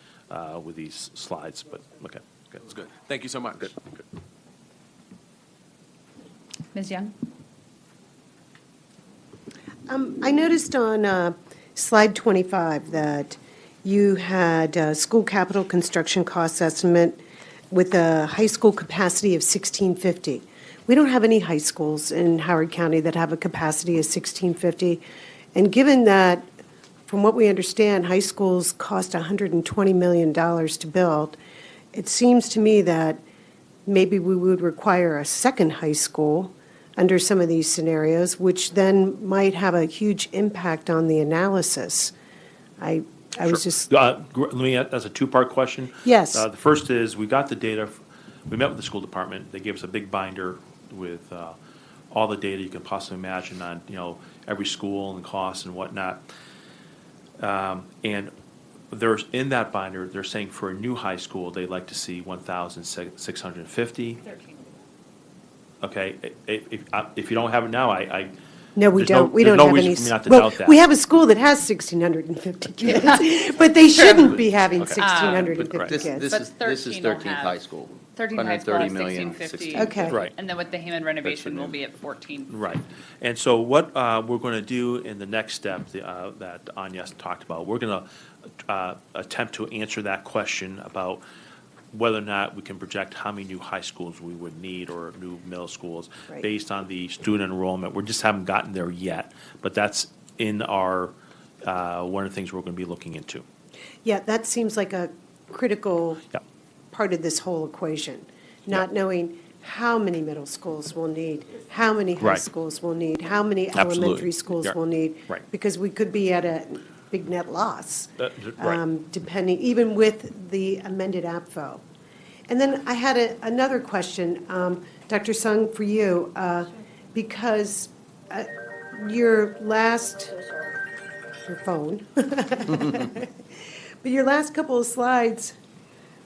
Speaker 6: with these slides, but okay.
Speaker 8: That's good. Thank you so much.
Speaker 6: Good.
Speaker 1: Ms. Young?
Speaker 4: I noticed on slide 25 that you had school capital construction cost estimate with a high school capacity of 1,650. We don't have any high schools in Howard County that have a capacity of 1,650. And given that, from what we understand, high schools cost $120 million to build, it seems to me that maybe we would require a second high school under some of these scenarios, which then might have a huge impact on the analysis. I was just,
Speaker 6: Let me, that's a two-part question.
Speaker 4: Yes.
Speaker 6: The first is, we got the data, we met with the school department, they gave us a big binder with all the data you can possibly imagine on, every school and costs and whatnot. And there's, in that binder, they're saying for a new high school, they'd like to see 1,650.
Speaker 1: 13.
Speaker 6: Okay, if you don't have it now,
Speaker 4: no, we
Speaker 6: there's no-
Speaker 4: don't. We
Speaker 6: there's
Speaker 4: don't
Speaker 6: no
Speaker 4: have any.
Speaker 6: reason for me not to
Speaker 4: Well,
Speaker 6: doubt that.
Speaker 4: we have a school that has 1,650 kids, but they shouldn't be having 1,650
Speaker 6: Right.
Speaker 9: This
Speaker 4: kids.
Speaker 9: is
Speaker 1: But
Speaker 9: 13th
Speaker 1: 13 will have-
Speaker 9: high school.
Speaker 1: 13 high school,
Speaker 9: 130 million,
Speaker 1: 1,650.
Speaker 9: 16.
Speaker 4: Okay.
Speaker 6: Right.
Speaker 1: And then with the Hammond renovation,
Speaker 9: new.
Speaker 1: we'll be at 14.
Speaker 6: Right. And so what we're going to do in the next step that Anya talked about, we're going to attempt to answer that question about whether or not we can project how many new high schools we would need or new middle schools
Speaker 4: Right.
Speaker 6: based on the student enrollment. We just haven't gotten there yet, but that's in our, one of the things we're going to be looking into.
Speaker 4: Yeah, that seems like a critical
Speaker 6: Yeah.
Speaker 4: part of this whole equation, not knowing how many middle schools we'll need, how many high
Speaker 6: Right.
Speaker 4: schools we'll need, how many
Speaker 6: Absolutely.
Speaker 4: elementary schools
Speaker 6: Yeah.
Speaker 4: we'll need.
Speaker 6: Right.
Speaker 4: Because we could be at a big net loss.
Speaker 6: Right.
Speaker 4: Depending, even with the amended APFO. And then I had another question, Dr. Sung, for you, because your phone, but your last couple of slides,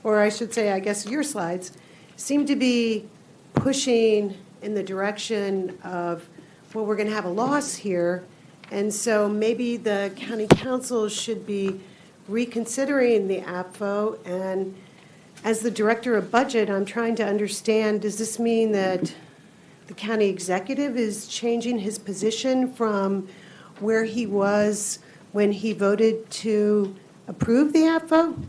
Speaker 4: or I should say, I guess your slides, seem to be pushing in the direction of, well, we're going to have a loss here, and so maybe the county council should be reconsidering the APFO. And as the director of budget, I'm trying to understand, does this mean that the county executive is changing his position from where he was when he voted to approve the APFO?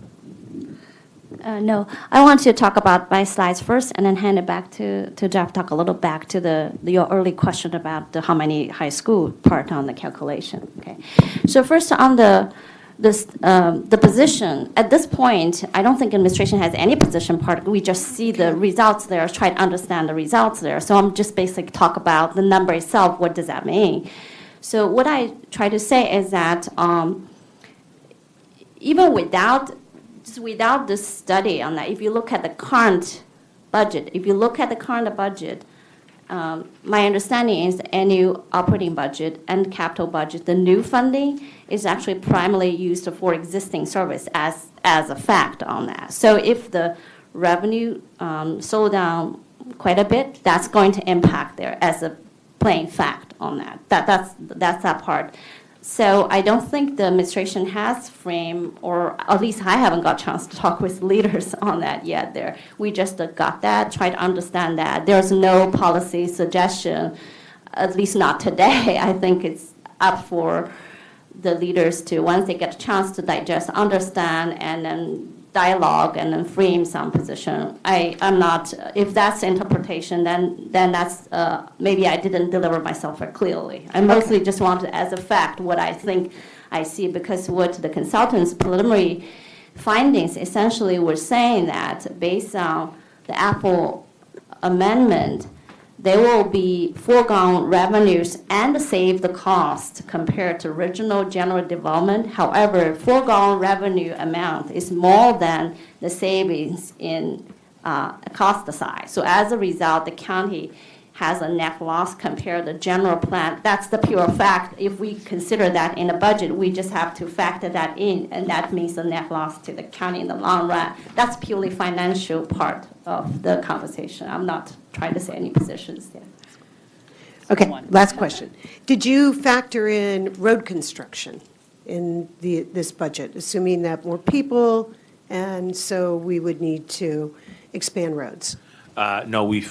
Speaker 2: No, I want to talk about my slides first and then hand it back to Jeff, talk a little back to your early question about how many high school part on the calculation, okay? So first on the position, at this point, I don't think administration has any position part. We just see the results there, try to understand the results there. So I'm just basically talk about the number itself, what does that mean? So what I try to say is that even without this study on that, if you look at the current budget, my understanding is the annual operating budget and capital budget, the new funding is actually primarily used for existing service as a fact on that. So if the revenue slow down quite a bit, that's going to impact there as a plain fact on that. That's that part. So I don't think the administration has framed, or at least I haven't got a chance to talk with leaders on that yet there. We just got that, try to understand that. There's no policy suggestion, at least not today. I think it's up for the leaders to, once they get a chance to digest, understand, and then dialogue and then frame some position. I'm not, if that's interpretation, then that's, maybe I didn't deliver myself very clearly. I mostly just wanted as a fact what I think I see, because what the consultants' preliminary findings essentially were saying that based on the Apple amendment, there will be foregone revenues and save the cost compared to original general development. However, foregone revenue amount is more than the savings in cost side. So as a result, the county has a net loss compared to the general plan. That's the pure fact. If we consider that in the budget, we just have to factor that in, and that means the net loss to the county in the long run. That's purely financial part of the conversation. I'm not trying to say any positions there.
Speaker 4: Okay, last question. Did you factor in road construction in this budget, assuming that more people, and so we would need to expand roads?
Speaker 6: No,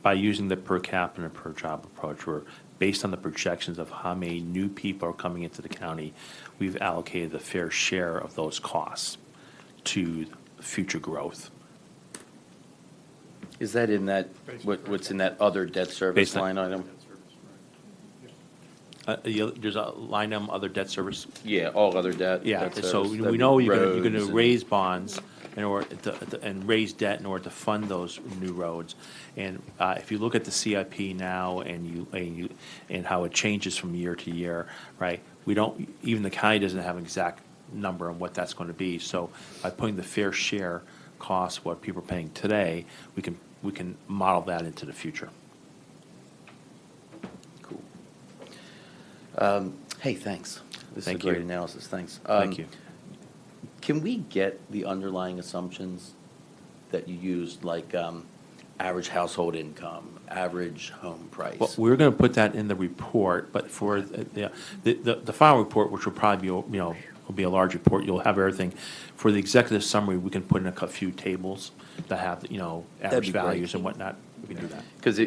Speaker 6: by using the per capita and per job approach, we're based on the projections of how many new people are coming into the county, we've allocated a fair share of those costs to future growth.
Speaker 9: Is that in that, what's in that other debt service
Speaker 6: Based on-
Speaker 9: line item?
Speaker 6: There's a line item, other debt service.
Speaker 9: Yeah, all other debt.
Speaker 6: Yeah,
Speaker 9: debt
Speaker 6: so
Speaker 9: service,
Speaker 6: we
Speaker 9: that'd
Speaker 6: know
Speaker 9: be
Speaker 6: you're
Speaker 9: roads
Speaker 6: going to
Speaker 9: and-
Speaker 6: raise bonds in order and raise debt in order to fund those new roads. And if you look at the CIP now and how it changes from year to year, right? Even the county doesn't have an exact number on what that's going to be. So by putting the fair share cost, what people are paying today, we can model that into the future.
Speaker 9: Cool. Hey, thanks. This is a
Speaker 6: Thank
Speaker 9: great
Speaker 6: you.
Speaker 9: analysis, thanks.
Speaker 6: Thank you.
Speaker 9: Can we get the underlying assumptions that you used, like average household income, average home price?
Speaker 6: Well, we're going to put that in the report, but for the final report, which will probably be, will be a large report, you'll have everything. For the executive summary, we can put in a few tables that have, average
Speaker 9: be great.
Speaker 6: values and whatnot. We can do that.
Speaker 9: Because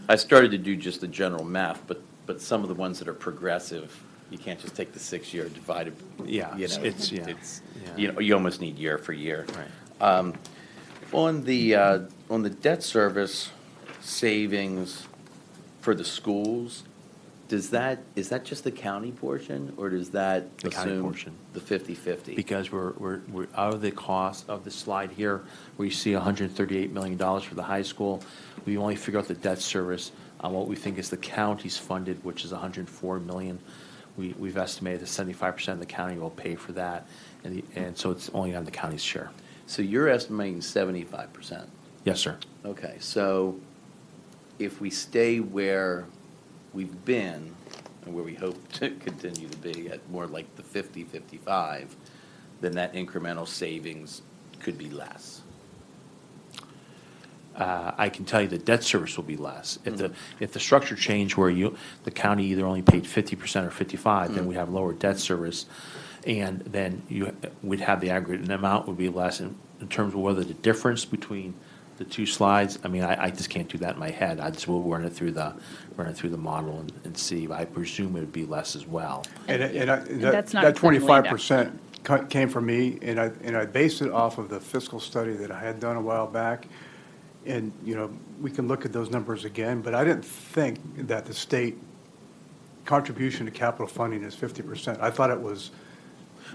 Speaker 9: I started to do just the general math, but some of the ones that are progressive, you can't just take the 6-year divided.
Speaker 6: Yeah, it's
Speaker 9: You almost need year for year.
Speaker 6: Right.
Speaker 9: On the debt service savings for the schools, is that just the county portion, or does that
Speaker 6: The county
Speaker 9: assume
Speaker 6: portion.
Speaker 9: the 50/50?
Speaker 6: Because we're out of the cost of the slide here, where you see $138 million for the high school. We only figure out the debt service on what we think is the county's funded, which is $104 million. We've estimated that 75% of the county will pay for that, and so it's only on the county's share.
Speaker 9: So you're estimating 75%.
Speaker 6: Yes, sir.
Speaker 9: Okay, so if we stay where we've been, and where we hope to continue to be at more like the 50-55, then that incremental savings could be less.
Speaker 6: I can tell you the debt service will be less. If the structure changed where the county either only paid 50% or 55, then we have lower debt service. And then we'd have the aggregate amount would be less in terms of whether the difference between the two slides, I mean, I just can't do that in my head. We'll run it through the model and see. I presume it would be less as well.
Speaker 1: that's not
Speaker 3: That
Speaker 1: including land
Speaker 3: 25% came from me, and I based it off of the fiscal study that I had done a while back. And, we can look at those numbers again, but I didn't think that the state contribution to capital funding is 50%. I thought it was,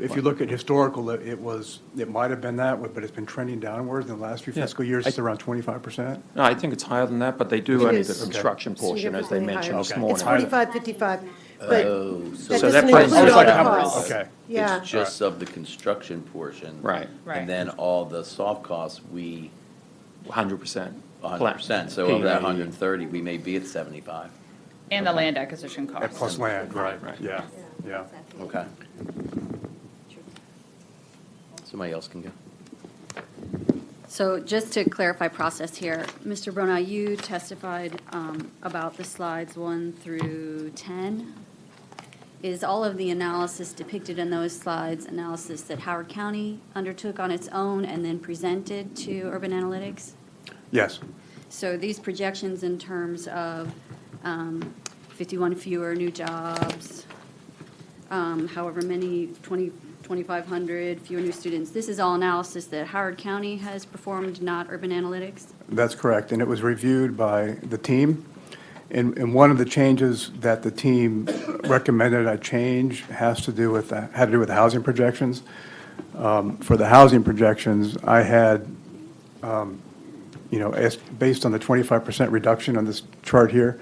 Speaker 3: if you look at historical, it might have been that, but it's been trending downwards in the last few fiscal years. It's around 25%.
Speaker 10: No, I think it's higher than that, but they do
Speaker 4: It
Speaker 10: only
Speaker 4: is.
Speaker 10: the construction portion, as they
Speaker 4: Significantly
Speaker 10: mentioned this
Speaker 4: higher.
Speaker 10: morning.
Speaker 4: It's 45, 55, but that
Speaker 10: So that
Speaker 4: doesn't
Speaker 10: brings
Speaker 4: include
Speaker 10: it
Speaker 4: all the
Speaker 10: like
Speaker 4: costs.
Speaker 3: Okay.
Speaker 4: Yeah.
Speaker 9: It's just of the construction portion.
Speaker 10: Right,
Speaker 1: Right.
Speaker 9: And then all the soft costs, we,
Speaker 10: 100%.
Speaker 9: 100%. So over that 130, we may be at 75.
Speaker 1: And the land acquisition
Speaker 3: And
Speaker 1: costs.
Speaker 3: plus land, right,
Speaker 10: Right.
Speaker 3: yeah.
Speaker 9: Okay. Somebody else can go.
Speaker 11: So just to clarify process here, Mr. Brona, you testified about the slides 1 through 10. Is all of the analysis depicted in those slides analysis that Howard County undertook on its own and then presented to Urban Analytics?
Speaker 3: Yes,
Speaker 11: So these projections in terms of 51 fewer new jobs, however many, 2,500 fewer new students, this is all analysis that Howard County has performed, not Urban Analytics?
Speaker 3: that's correct. And it was reviewed by the team. And one of the changes that the team recommended I change had to do with the housing projections. For the housing projections, I had, based on the 25% reduction on this chart here,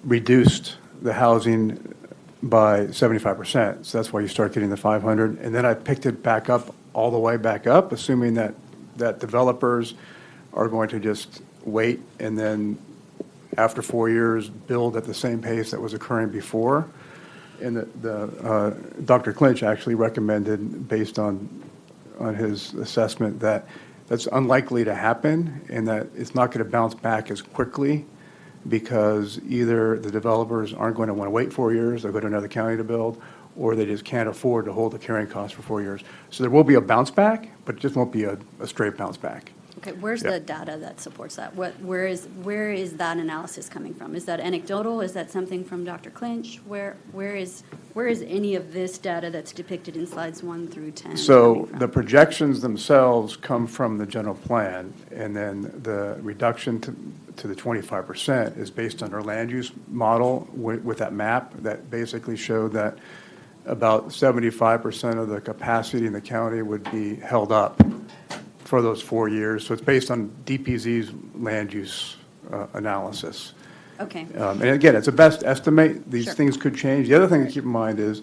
Speaker 3: reduced the housing by 75%. So that's why you start getting the 500. And then I picked it back up, all the way back up, assuming that developers are going to just wait and then after 4 years build at the same pace that was occurring before. And Dr. Clinch actually recommended, based on his assessment, that that's unlikely to happen and that it's not going to bounce back as quickly because either the developers aren't going to want to wait 4 years, they'll go to another county to build, or they just can't afford to hold the carrying cost for 4 years. So there will be a bounce back, but it just won't be a straight bounce back.
Speaker 11: Okay, where's
Speaker 3: Yeah.
Speaker 11: the data that supports that? Where is that analysis coming from? Is that anecdotal? Is that something from Dr. Clinch? Where is any of this data that's depicted in slides 1 through 10
Speaker 3: So
Speaker 11: coming from?
Speaker 3: the projections themselves come from the general plan, and then the reduction to the 25% is based on our land use model with that map that basically showed that about 75% of the capacity in the county would be held up for those 4 years. So it's based on DPZ's land use analysis.
Speaker 11: Okay,
Speaker 3: And again, it's a best estimate. These
Speaker 11: Sure.
Speaker 3: things could change. The other thing to keep in mind is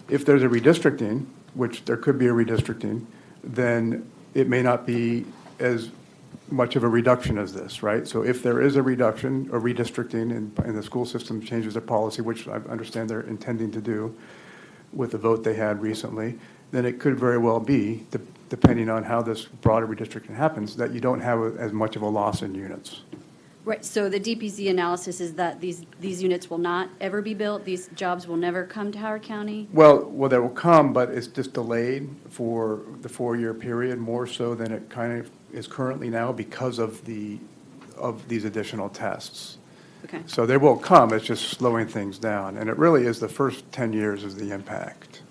Speaker 3: if there's a redistricting, which there could be a redistricting, then it may not be as much of a reduction as this, right? So if there is a reduction or redistricting and the school system changes their policy, which I understand they're intending to do with the vote they had recently, then it could very well be, depending on how this broader redistricting happens, that you don't have as much of a loss in units.
Speaker 11: right, so the DPZ analysis is that these units will not ever be built, these jobs will never come to Howard County?
Speaker 3: Well, they will come, but it's just delayed for the 4-year period, more so than it kind of is currently now because of these additional tests.
Speaker 11: Okay.
Speaker 3: So they will come, it's just slowing things down. And it really is the first 10 years is the impact.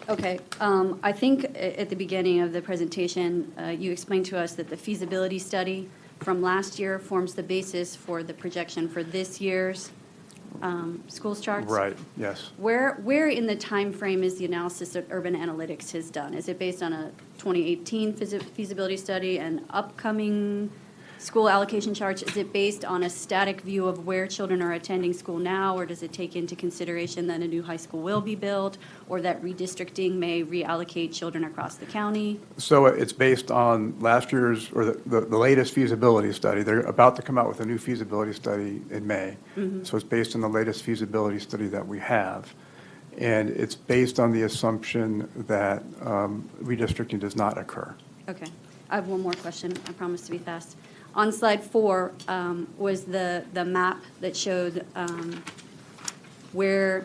Speaker 11: Okay, I think at the beginning of the presentation, you explained to us that the feasibility study from last year forms the basis for the projection for this year's schools charts?
Speaker 3: Right, yes.
Speaker 11: Where in the time frame is the analysis that Urban Analytics has done? Is it based on a 2018 feasibility study and upcoming school allocation charts? Is it based on a static view of where children are attending school now, or does it take into consideration that a new high school will be built, or that redistricting may reallocate children across the county?
Speaker 3: So it's based on last year's, or the latest feasibility study. They're about to come out with a new feasibility study in May. So it's based on the latest feasibility study that we have. And it's based on the assumption that redistricting does not occur.
Speaker 11: Okay. I have one more question. I promise to be fast. On slide 4 was the map that showed where,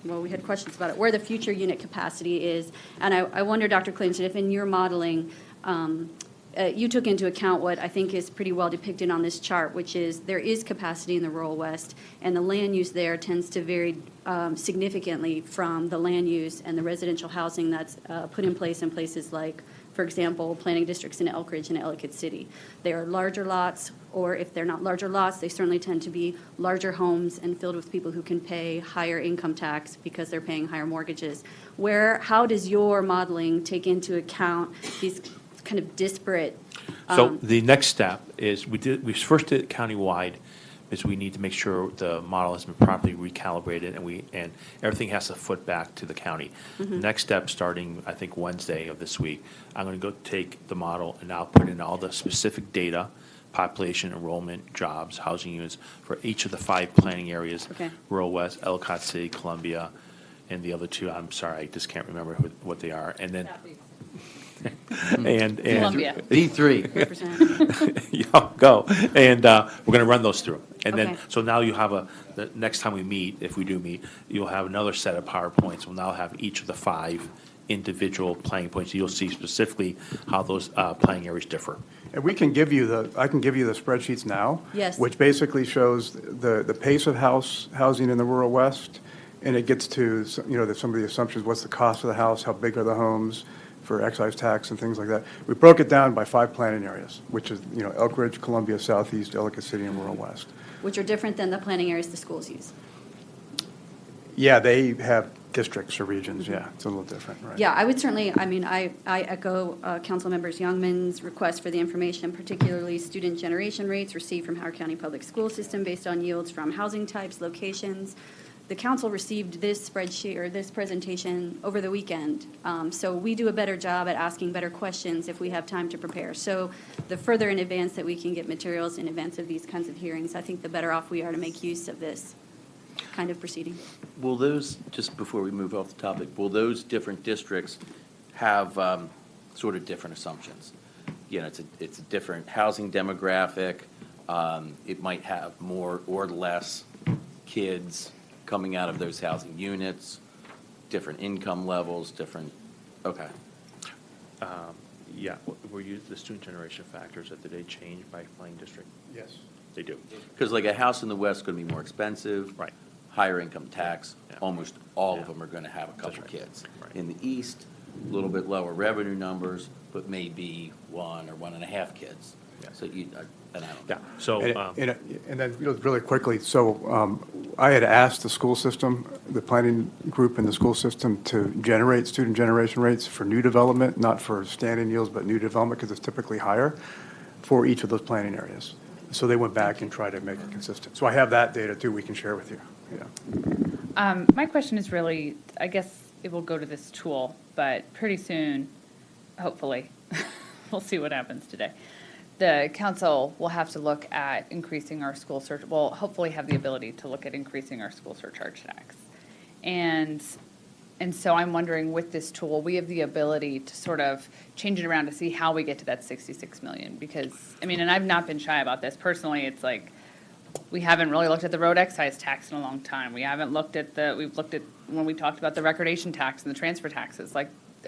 Speaker 11: well, we had questions about it, where the future unit capacity is. And I wonder, Dr. Clinton, if in your modeling, you took into account what I think is pretty well depicted on this chart, which is there is capacity in the rural west, and the land use there tends to vary significantly from the land use and the residential housing that's put in place in places like, for example, planning districts in Elk Ridge and Ellicott City. They are larger lots, or if they're not larger lots, they certainly tend to be larger homes and filled with people who can pay higher income tax because they're paying higher mortgages. How does your modeling take into account these kind of disparate?
Speaker 6: So the next step is we first did it countywide, is we need to make sure the model has been properly recalibrated and everything has to foot back to the county. The next step, starting I think Wednesday of this week, I'm going to go take the model and I'll put in all the specific data, population, enrollment, jobs, housing units for each of the 5 planning areas.
Speaker 11: Okay.
Speaker 6: Rural West, Ellicott City, Columbia, and the other 2, I'm sorry, I just can't remember what they are. And then and
Speaker 1: Columbia.
Speaker 9: D3.
Speaker 11: Representative.
Speaker 6: yeah, go. And we're going to run those through. And then,
Speaker 11: Okay.
Speaker 6: so now you have the next time we meet, if we do meet, you'll have another set of PowerPoints. We'll now have each of the 5 individual planning points. You'll see specifically how those planning areas differ.
Speaker 3: And we can give you I can give you the spreadsheets now.
Speaker 11: Yes.
Speaker 3: Which basically shows the pace of housing in the rural west, and it gets to, some of the assumptions, what's the cost of the house, how big are the homes for excise tax and things like that. We broke it down by 5 planning areas, which is, Elk Ridge, Columbia, Southeast, Ellicott City, and rural west.
Speaker 11: Which are different than the planning areas the schools use.
Speaker 3: Yeah, they have districts or regions, yeah, it's a little different, right?
Speaker 11: Yeah, I would certainly, I echo Council Members Youngman's request for the information, particularly student generation rates received from Howard County Public School System based on yields from housing types, locations. The council received this spreadsheet or this presentation over the weekend. So we do a better job at asking better questions if we have time to prepare. So the further in advance that we can get materials in advance of these kinds of hearings, I think the better off we are to make use of this kind of proceeding.
Speaker 9: Will those, just before we move off the topic, will those different districts have sort of different assumptions? It's a different housing demographic. It might have more or less kids coming out of those housing units, different income levels, okay.
Speaker 6: Yeah, were you, the student generation factors, did they change by planning district?
Speaker 3: Yes.
Speaker 6: They do.
Speaker 9: Because like a house in the west is going to be more expensive.
Speaker 6: Right.
Speaker 9: Higher income tax,
Speaker 6: Yeah.
Speaker 9: almost all
Speaker 6: Yeah.
Speaker 9: of them are going to have a
Speaker 6: That's
Speaker 9: couple
Speaker 6: right.
Speaker 9: kids.
Speaker 6: Right.
Speaker 9: In the east, a little bit lower revenue numbers, but maybe 1 or 1.5 kids.
Speaker 6: Yeah.
Speaker 9: So and I don't
Speaker 6: Yeah,
Speaker 9: know.
Speaker 6: so,
Speaker 3: And then really quickly, so I had asked the school system, the planning group in the school system to generate student generation rates for new development, not for standing yields, but new development, because it's typically higher for each of those planning areas. So they went back and tried to make it consistent. So I have that data too, we can share with you, yeah.
Speaker 1: My question is really, I guess it will go to this tool, but pretty soon, hopefully, we'll see what happens today. The council will have to look at increasing our school will hopefully have the ability to look at increasing our school surcharge tax. And so I'm wondering, with this tool, we have the ability to sort of change it around to see how we get to that 66 million. Because, and I've not been shy about this. Personally, it's like, we haven't really looked at the road excise tax in a long time. We haven't looked at we've looked at when we talked about the recordation tax and the transfer taxes,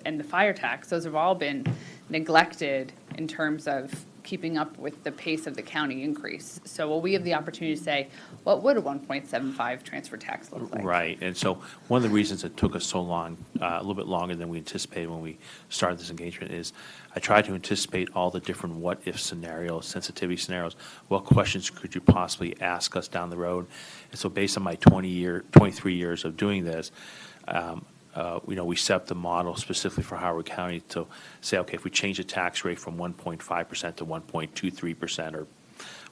Speaker 1: and the fire tax. Those have all been neglected in terms of keeping up with the pace of the county increase. So will we have the opportunity to say, what would a 1.75 transfer tax look like?
Speaker 6: right. And so one of the reasons it took us so long, a little bit longer than we anticipated when we started this engagement, is I tried to anticipate all the different what-if scenarios, sensitivity scenarios. What questions could you possibly ask us down the road? And so based on my 23 years of doing this, we set up the model specifically for Howard County to say, okay, if we change the tax rate from 1.5% to 1.23%, or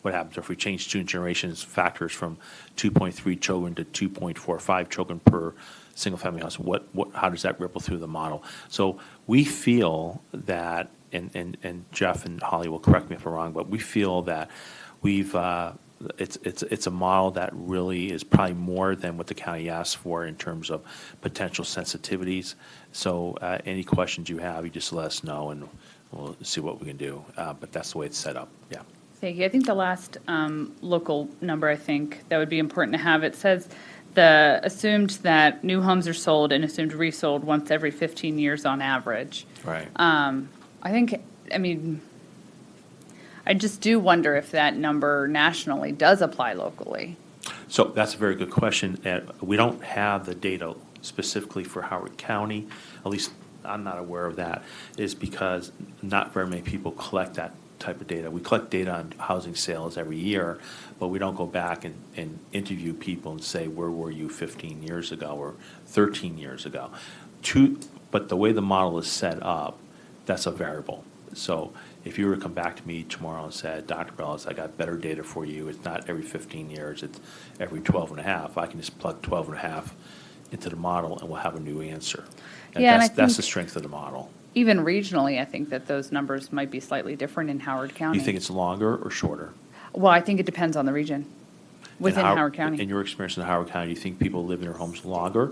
Speaker 6: what happens if we change student generation factors from 2.3 children to 2.45 children per single-family house, how does that ripple through the model? So we feel that, and Jeff and Holly will correct me if I'm wrong, but we feel that we've it's a model that really is probably more than what the county asked for in terms of potential sensitivities. So any questions you have, you just let us know, and we'll see what we can do. But that's the way it's set up, yeah.
Speaker 1: Thank you. I think the last local number, I think, that would be important to have, it says the assumed that new homes are sold and assumed resold once every 15 years on average.
Speaker 6: Right.
Speaker 1: I just do wonder if that number nationally does apply locally.
Speaker 6: So that's a very good question. We don't have the data specifically for Howard County, at least I'm not aware of that, is because not very many people collect that type of data. We collect data on housing sales every year, but we don't go back and interview people and say, where were you 15 years ago or 13 years ago? But the way the model is set up, that's a variable. So if you were to come back to me tomorrow and said, Dr. Bellis, I got better data for you, it's not every 15 years, it's every 12 and a half, I can just plug 12 and a half into the model and we'll have a new answer. And
Speaker 1: Yeah, and I
Speaker 6: that's the
Speaker 1: think-
Speaker 6: strength of the model.
Speaker 1: Even regionally, I think that those numbers might be slightly different in Howard County.
Speaker 6: You think it's longer or shorter?
Speaker 1: Well, I think it depends on the region within Howard County.
Speaker 6: In your experience in Howard County, do you think people live in their homes longer?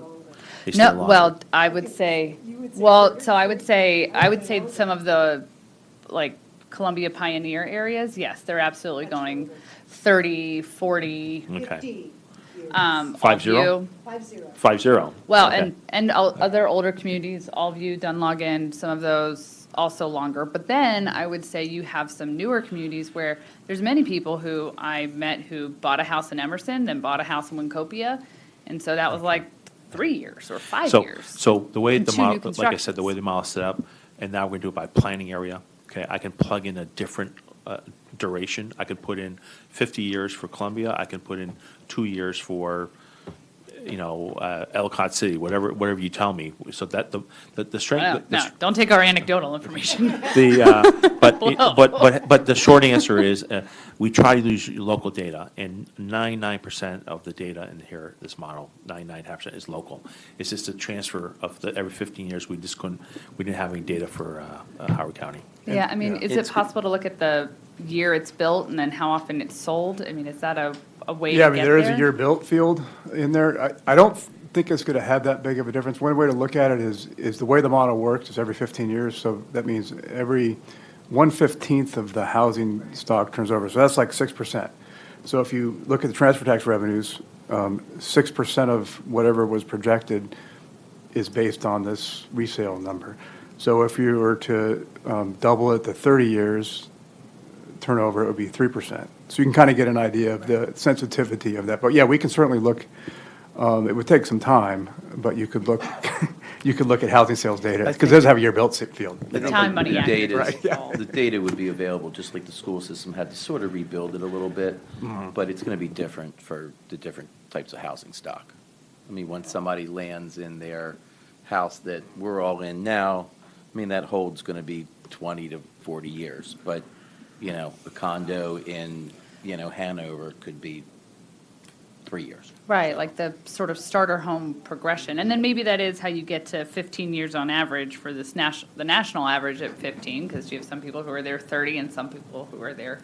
Speaker 6: They stay
Speaker 1: No,
Speaker 6: longer?
Speaker 1: well, I would say, I would say some of the, like, Columbia Pioneer areas, yes, they're absolutely going 30, 40.
Speaker 6: Okay.
Speaker 1: 50.
Speaker 6: 5-0? 5-0.
Speaker 1: Well,
Speaker 6: Okay.
Speaker 1: and other older communities, Allview, Dunlogan, some of those also longer. But then I would say you have some newer communities where there's many people who I met who bought a house in Emerson, then bought a house in Wincopia. And so that was like 3 years or 5 years.
Speaker 6: So the way
Speaker 1: And
Speaker 6: the
Speaker 1: two new
Speaker 6: model, like I said, the way
Speaker 1: constructions.
Speaker 6: the model is set up, and now we're going to do it by planning area, okay? I can plug in a different duration. I could put in 50 years for Columbia. I can put in 2 years for, Ellicott City, whatever you tell me. So that the strength.
Speaker 1: No, don't take our anecdotal information.
Speaker 6: But the short answer is, we try to use local data, and 99% of the data in here, this model, 99.5% is local. It's just a transfer of every 15 years, we didn't have any data for Howard County.
Speaker 1: Yeah, I mean, is it possible to look at the year it's built and then how often it's sold? I mean, is that a way to
Speaker 3: Yeah,
Speaker 1: get
Speaker 3: I mean, there is a
Speaker 1: there?
Speaker 3: year-built field in there. I don't think it's going to have that big of a difference. One way to look at it is the way the model works is every 15 years, so that means every 1/15 of the housing stock turns over, so that's like 6%. So if you look at the transfer tax revenues, 6% of whatever was projected is based on this resale number. So if you were to double it to 30 years turnover, it would be 3%. So you can kind of get an idea of the sensitivity of that. But yeah, we can certainly look, it would take some time, but you could look, you could look at housing sales data, because it does have a year-built field.
Speaker 9: I think
Speaker 1: Time,
Speaker 9: the
Speaker 1: money,
Speaker 9: data
Speaker 1: active.
Speaker 9: is-
Speaker 1: Right,
Speaker 9: The data would be available, just like the school system had to sort of rebuild it a little bit, but it's going to be different for the different types of housing stock. I mean, once somebody lands in their house that we're all in now, I mean, that hold's going to be 20 to 40 years, but, a condo in, Hanover could be 3 years.
Speaker 1: Right, like the sort of starter home progression. And then maybe that is how you get to 15 years on average for this the national average at 15, because you have some people who are there 30 and some people who are there